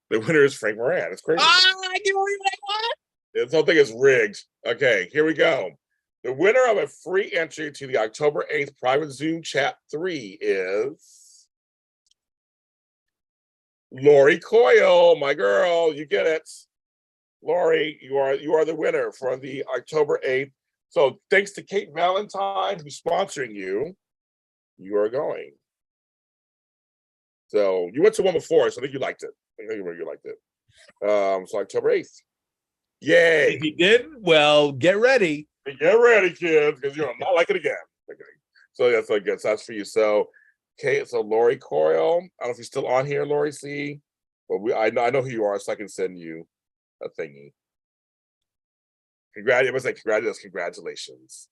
The winner is Frank Moran. It's crazy. I give away what I want. This whole thing is rigged. Okay, here we go. The winner of a free entry to the October 8th private Zoom chat 3 is Lori Coyle, my girl. You get it. Lori, you are the winner for the October 8th. So thanks to Kate Valentine, who's sponsoring you, you are going. So you went to one before, so I think you liked it. I think you liked it. So October 8th. Yay. If you did, well, get ready. Get ready, kids, because you're not like it again. Okay. So that's like good. So that's for you. So okay, so Lori Coyle. I don't know if you're still on here, Lori C. But I know who you are, so I can send you a thingy. Congratulations.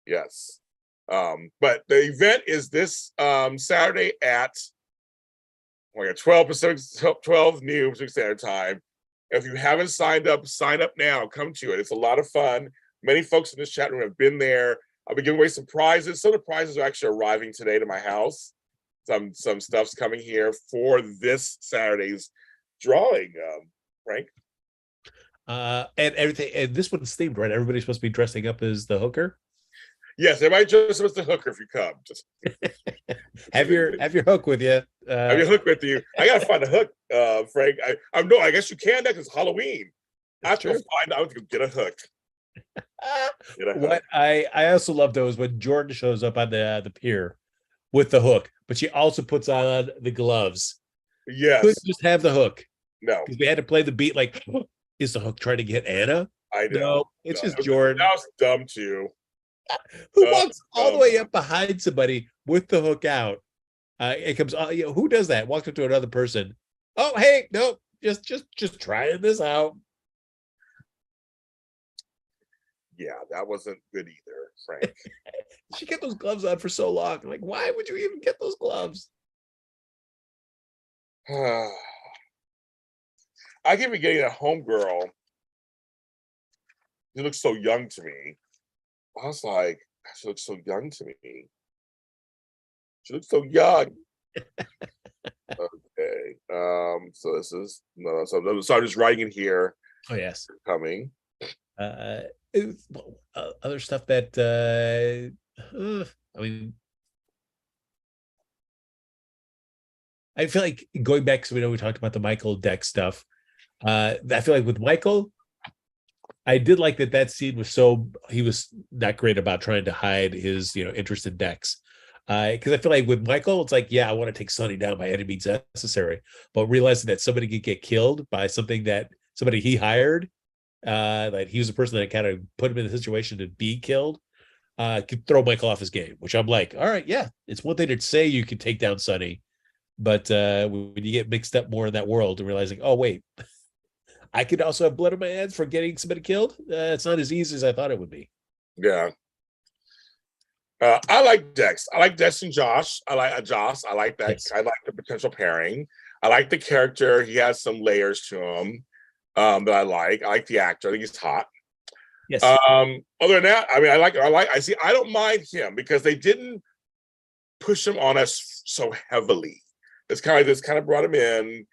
Yes. But the event is this Saturday at 12 noon Pacific Standard Time. If you haven't signed up, sign up now. Come to it. It's a lot of fun. Many folks in this chat room have been there. I'll be giving away some prizes. Some of the prizes are actually arriving today to my house. Some stuff's coming here for this Saturday's drawing, Frank. And everything. And this one's themed, right? Everybody's supposed to be dressing up as the hooker. Yes, everybody dress up as the hooker if you come. Just have your hook with you. Have your hook with you. I gotta find a hook, Frank. I guess you can. That is Halloween. I have to find out to get a hook. What I also love though is when Jordan shows up on the pier with the hook, but she also puts on the gloves. Yes, couldn't just have the hook. No, because we had to play the beat. Like, is the hook trying to get Anna? I know. No, it's just Jordan. That was dumb too. Who walks all the way up behind somebody with the hook out? It comes. Who does that? Walks up to another person. Oh, hey, no, just trying this out. Yeah, that wasn't good either, Frank. She kept those gloves on for so long. Like, why would you even get those gloves? I keep forgetting that homegirl. She looks so young to me. I was like, she looks so young to me. She looks so young. Okay. So this is no. So I'm just writing it here. Oh yes, coming. Other stuff that I mean, I feel like going back, so we talked about the Michael Dex stuff. I feel like with Michael, I did like that scene was he was not great about trying to hide his interest in Dex. Because I feel like with Michael, it's like, yeah, I want to take Sonny down by any means necessary, but realizing that somebody could get killed by somebody he hired, that he was a person that kind of put him in the situation to be killed, could throw Michael off his game, which I'm like, all right, yeah, it's one thing to say you can take down Sonny, but when you get mixed up more in that world and realizing, oh, wait, I could also have blood on my hands for getting somebody killed, it's not as easy as I thought it would be. Yeah. I like Dex. I like Dex and Josh. I like Joss. I like that. Yes. I like the potential pairing. I like the character. He has some layers to him that I like. I like the actor. I think he's hot. Yes. Other than that, I mean, I don't mind him because they didn't push him on us so heavily. It's kind of this kind of brought him in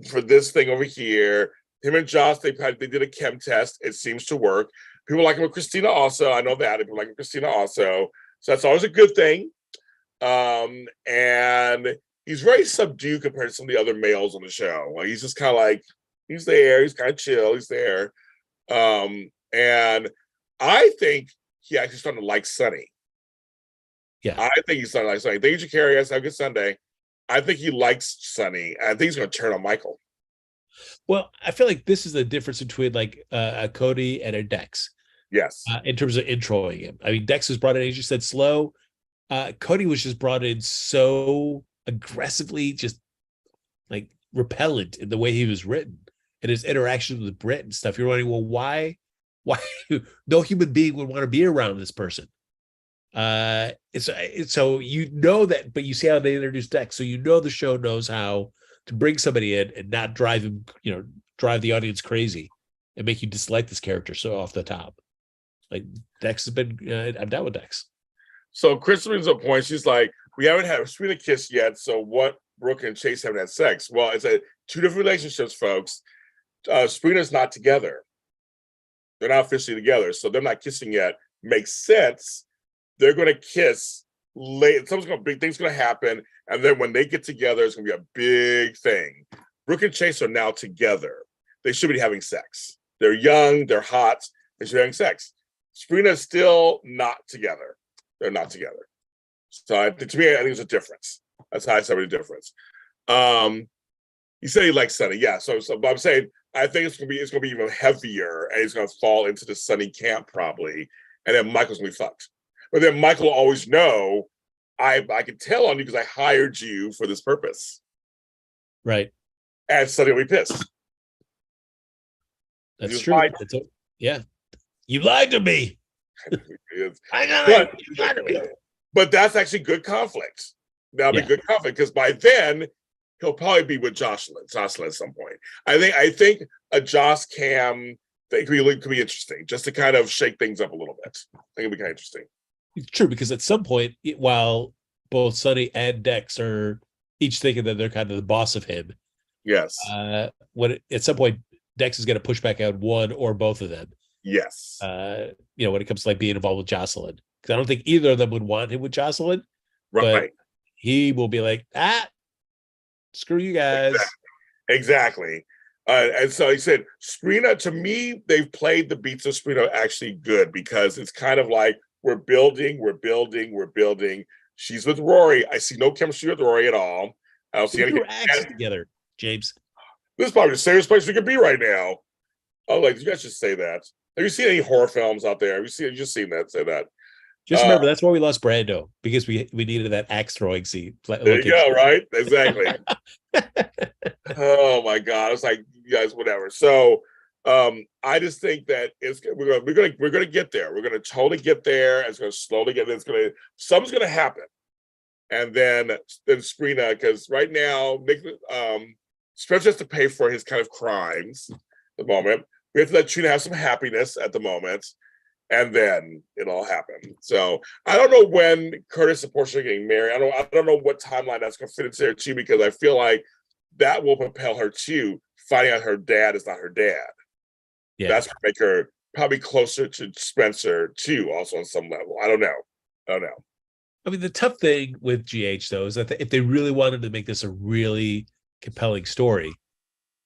for this thing over here. Him and Josh, they did a chem test. It seems to work. People like him with Christina also. I know that. People like him with Christina also. So that's always a good thing. And he's very subdued compared to some of the other males on the show. Like, he's just kind of like, he's there. He's kind of chill. He's there. And I think he actually started to like Sonny. Yeah. I think he's starting to like Sonny. Thank you, Carrie. Have a good Sunday. I think he likes Sonny. I think he's going to turn on Michael. Well, I feel like this is the difference between like a Cody and a Dex. Yes. In terms of introing him. I mean, Dex was brought in, as you said, slow. Cody was just brought in so aggressively, just like repellent in the way he was written and his interactions with Britt and stuff. You're wondering, well, why no human being would want to be around this person? It's so that, but you see how they introduced Dex. So the show knows how to bring somebody in and not drive him, drive the audience crazy and make you dislike this character so off the top. Like Dex has been, I'm down with Dex. So Chris brings up a point. She's like, we haven't had a Serena kiss yet. So what? Brooke and Chase haven't had sex. Well, it's two different relationships, folks. Serena's not together. They're not officially together, so they're not kissing yet. Makes sense. They're going to kiss late. Big things going to happen, and then when they get together, it's going to be a big thing. Brooke and Chase are now together. They should be having sex. They're young. They're hot. They should be having sex. Serena's still not together. They're not together. So to me, I think there's a difference. That's how I said the difference. You say you like Sunny, yeah. So but I'm saying I think it's gonna be even heavier, and he's gonna fall into the Sunny camp probably, and then Michael's gonna be fucked. But then Michael will always know I can tell on you because I hired you for this purpose. Right. And Sunny will be pissed. That's true. Yeah. You lied to me. I know you lied to me. But that's actually good conflict. That'll be good conflict because by then he'll probably be with Jocelyn at some point. I think a Joss Cam thing could be interesting, just to kind of shake things up a little bit. I think it'd be kind of interesting. It's true, because at some point, while both Sonny and Dex are each thinking that they're kind of the boss of him, yes. At some point, Dex is going to push back out one or both of them. Yes. When it comes to like being involved with Jocelyn, because I don't think either of them would want him with Jocelyn. Right. But he will be like, screw you guys. Exactly. And so he said, Serena, to me, they've played the beats of Serena actually good, because it's kind of like we're building. She's with Rory. I see no chemistry with Rory at all. I don't see any acts together, James. This is probably the safest place we could be right now. Oh, like, you guys should say that. Have you seen any horror films out there? Have you just seen that? Say that. Just remember, that's why we lost Brando, because we needed that axe throwing scene. There you go, right? Exactly. Oh my God! It's like, you guys, whatever. So, I just think that we're gonna get there. We're gonna totally get there. It's gonna slowly get. Something's gonna happen, and then Serena, because right now Spencer has to pay for his kind of crimes at the moment. We have to let Trina have some happiness at the moment. And then it'll happen. So I don't know when Curtis and Porsha are getting married. I don't know what timeline that's going to fit into there too, because I feel like that will propel her to finding out her dad is not her dad. Yeah, that's going to make her probably closer to Spencer too, also on some level. I don't know. I mean, the tough thing with GH though is that if they really wanted to make this a really compelling story,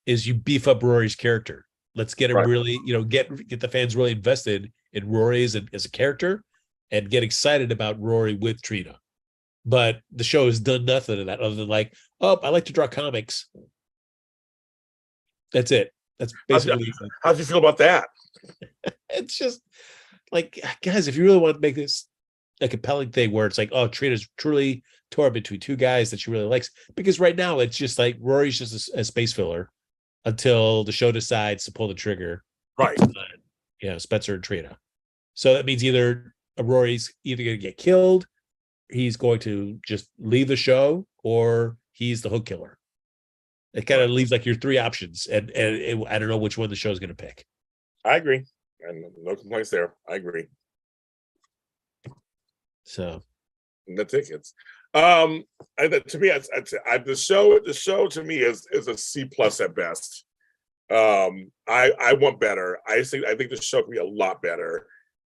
is you beef up Rory's character. Let's get him really, get the fans really invested in Rory as a character, and get excited about Rory with Trina. But the show has done nothing of that other than like, oh, I like to draw comics. That's it. That's basically. How do you feel about that? It's just like, guys, if you really want to make this a compelling thing where it's like, oh, Trina's truly torn between two guys that she really likes, because right now it's just like Rory's just a space filler until the show decides to pull the trigger. Right. Spencer and Trina. So that means either Rory's either going to get killed, he's going to just leave the show, or he's the hook killer. It kind of leaves like your three options, and I don't know which one the show is going to pick. I agree, and no complaints there. I agree. So that's it, kids. To me, the show to me is a C+ at best. I want better. I think the show can be a lot better.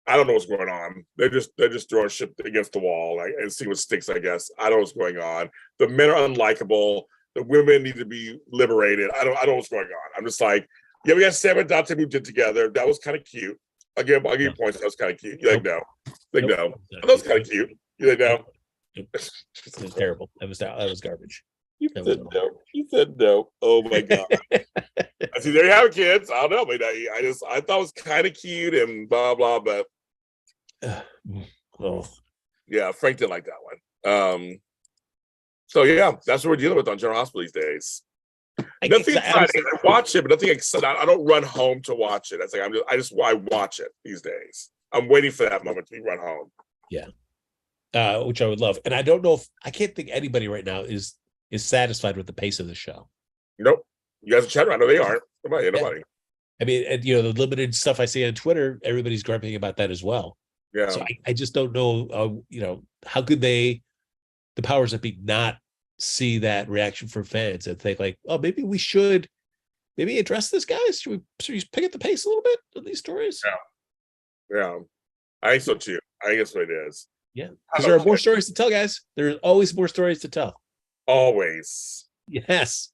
I don't know what's going on. They're just throwing shit against the wall and see what sticks, I guess. I don't know what's going on. The men are unlikable. The women need to be liberated. I don't know what's going on. I'm just like, yeah, we got Sam and Dante moved in together. That was kind of cute. I'll give you points. That was kind of cute. You like no. Like no. That was kind of cute. You like no. It was terrible. That was garbage. He said no. Oh my God. I see, there you have it, kids. I don't know. I thought it was kind of cute and blah blah, but yeah, Frank didn't like that one. So yeah, that's what we're dealing with on General Hospital these days. Nothing exciting. I watch it, but nothing exciting. I don't run home to watch it. It's like I watch it these days. I'm waiting for that moment to be run home. Yeah. Which I would love. And I don't know I can't think anybody right now is satisfied with the pace of the show. Nope. You guys are chatting. I know they aren't. Nobody. I mean, and, the limited stuff I see on Twitter, everybody's griping about that as well. Yeah. So I just don't know, how could they the powers that be not see that reaction from fans and think like, oh, maybe we should address this, guys? Should we pick up the pace a little bit on these stories? Yeah. I think so too. I think that's what it is. Yeah, because there are more stories to tell, guys. There's always more stories to tell. Always. Yes.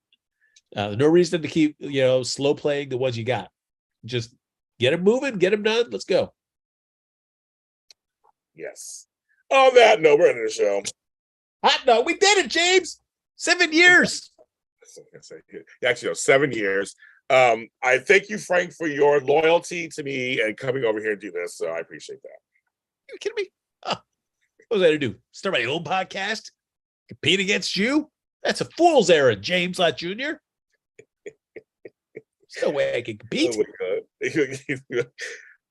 No reason to keep, slow playing the ones you got. Just get them moving, get them done. Let's go. Yes. On that note, we're ending the show. Hot no, we did it, James. 7 years. Actually, 7 years. I thank you, Frank, for your loyalty to me and coming over here and do this. So I appreciate that. You kidding me? Oh, what was I to do? Start my own podcast? Compete against you? That's a fool's errand, James Lott Jr. There's no way I can compete. Oh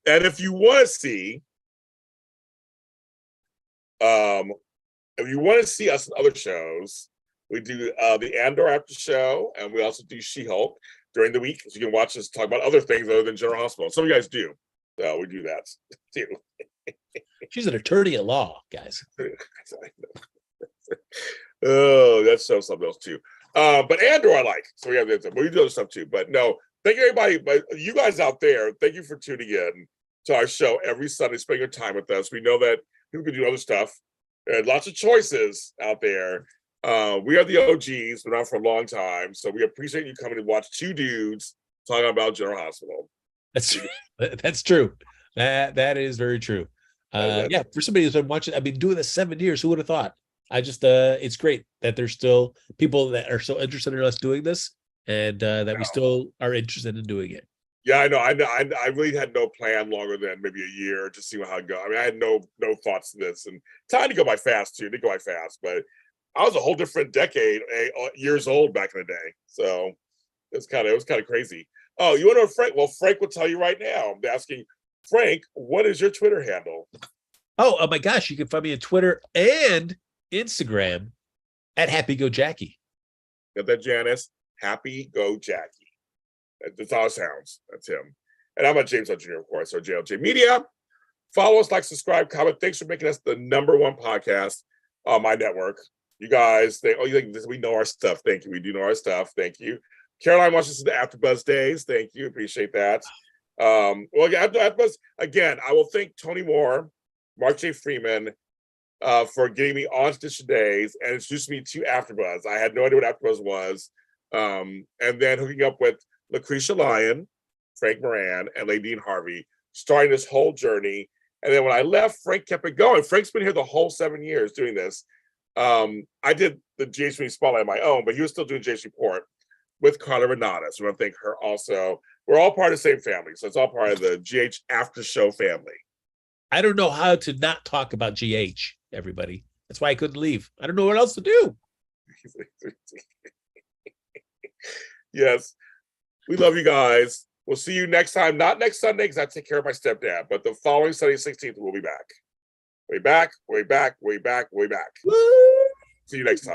and if you want to see, us in other shows, we do the Andor after show, and we also do She-Hulk during the week, so you can watch us talk about other things other than General Hospital. Some of you guys do. So we do that too. She's an attorney at law, guys. Oh, that's something else too. But Andor I like. So we have that. We do other stuff too. But no, thank you everybody. But you guys out there, thank you for tuning in to our show every Sunday, spending your time with us. We know that people can do other stuff. And lots of choices out there. We are the OGs, been on for a long time. So we appreciate you coming to watch two dudes talking about General Hospital. That's true. That is very true. Yeah, for somebody who's been watching, I've been doing this 7 years. Who would have thought? I just it's great that there's still people that are so interested in us doing this, and that we still are interested in doing it. Yeah, I know. I really had no plan longer than maybe a year to see how it goes. I mean, I had no thoughts to this, and time to go by fast too. It did go by fast, but I was a whole different decade, years old back in the day. So it was kind of crazy. Oh, you want to know Frank? Well, Frank will tell you right now. I'm asking Frank, what is your Twitter handle? Oh my gosh, you can find me on Twitter and Instagram at Happy Go Jackie. Got that, Janice? Happy Go Jackie. That's how it sounds. That's him. And I'm at James Lott Jr., of course, or JLJ Media. Follow us, like, subscribe, comment. Thanks for making us the #1 podcast on my network. You guys think, you think we know our stuff. Thank you. We do know our stuff. Thank you. Caroline watches the AfterBuzz days. Thank you. Appreciate that. Well, AfterBuzz, again, I will thank Tony Moore, Mark J. Freeman, for getting me on Stitcher Days and introduced me to AfterBuzz. I had no idea what AfterBuzz was. And then hooking up with Lucretia Lyon, Frank Moran, and Ladine Harvey, starting this whole journey. And then when I left, Frank kept it going. Frank's been here the whole 7 years doing this. I did the GH Spotlight on my own, but he was still doing GH Report with Carla Renata. So I want to thank her also. We're all part of the same family. So it's all part of the GH After Show family. I don't know how to not talk about GH, everybody. That's why I couldn't leave. I don't know what else to do. Yes. We love you guys. We'll see you next time. Not next Sunday because I take care of my stepdad, but the following Sunday, 16th, we'll be back. Way back. Woo! See you next time.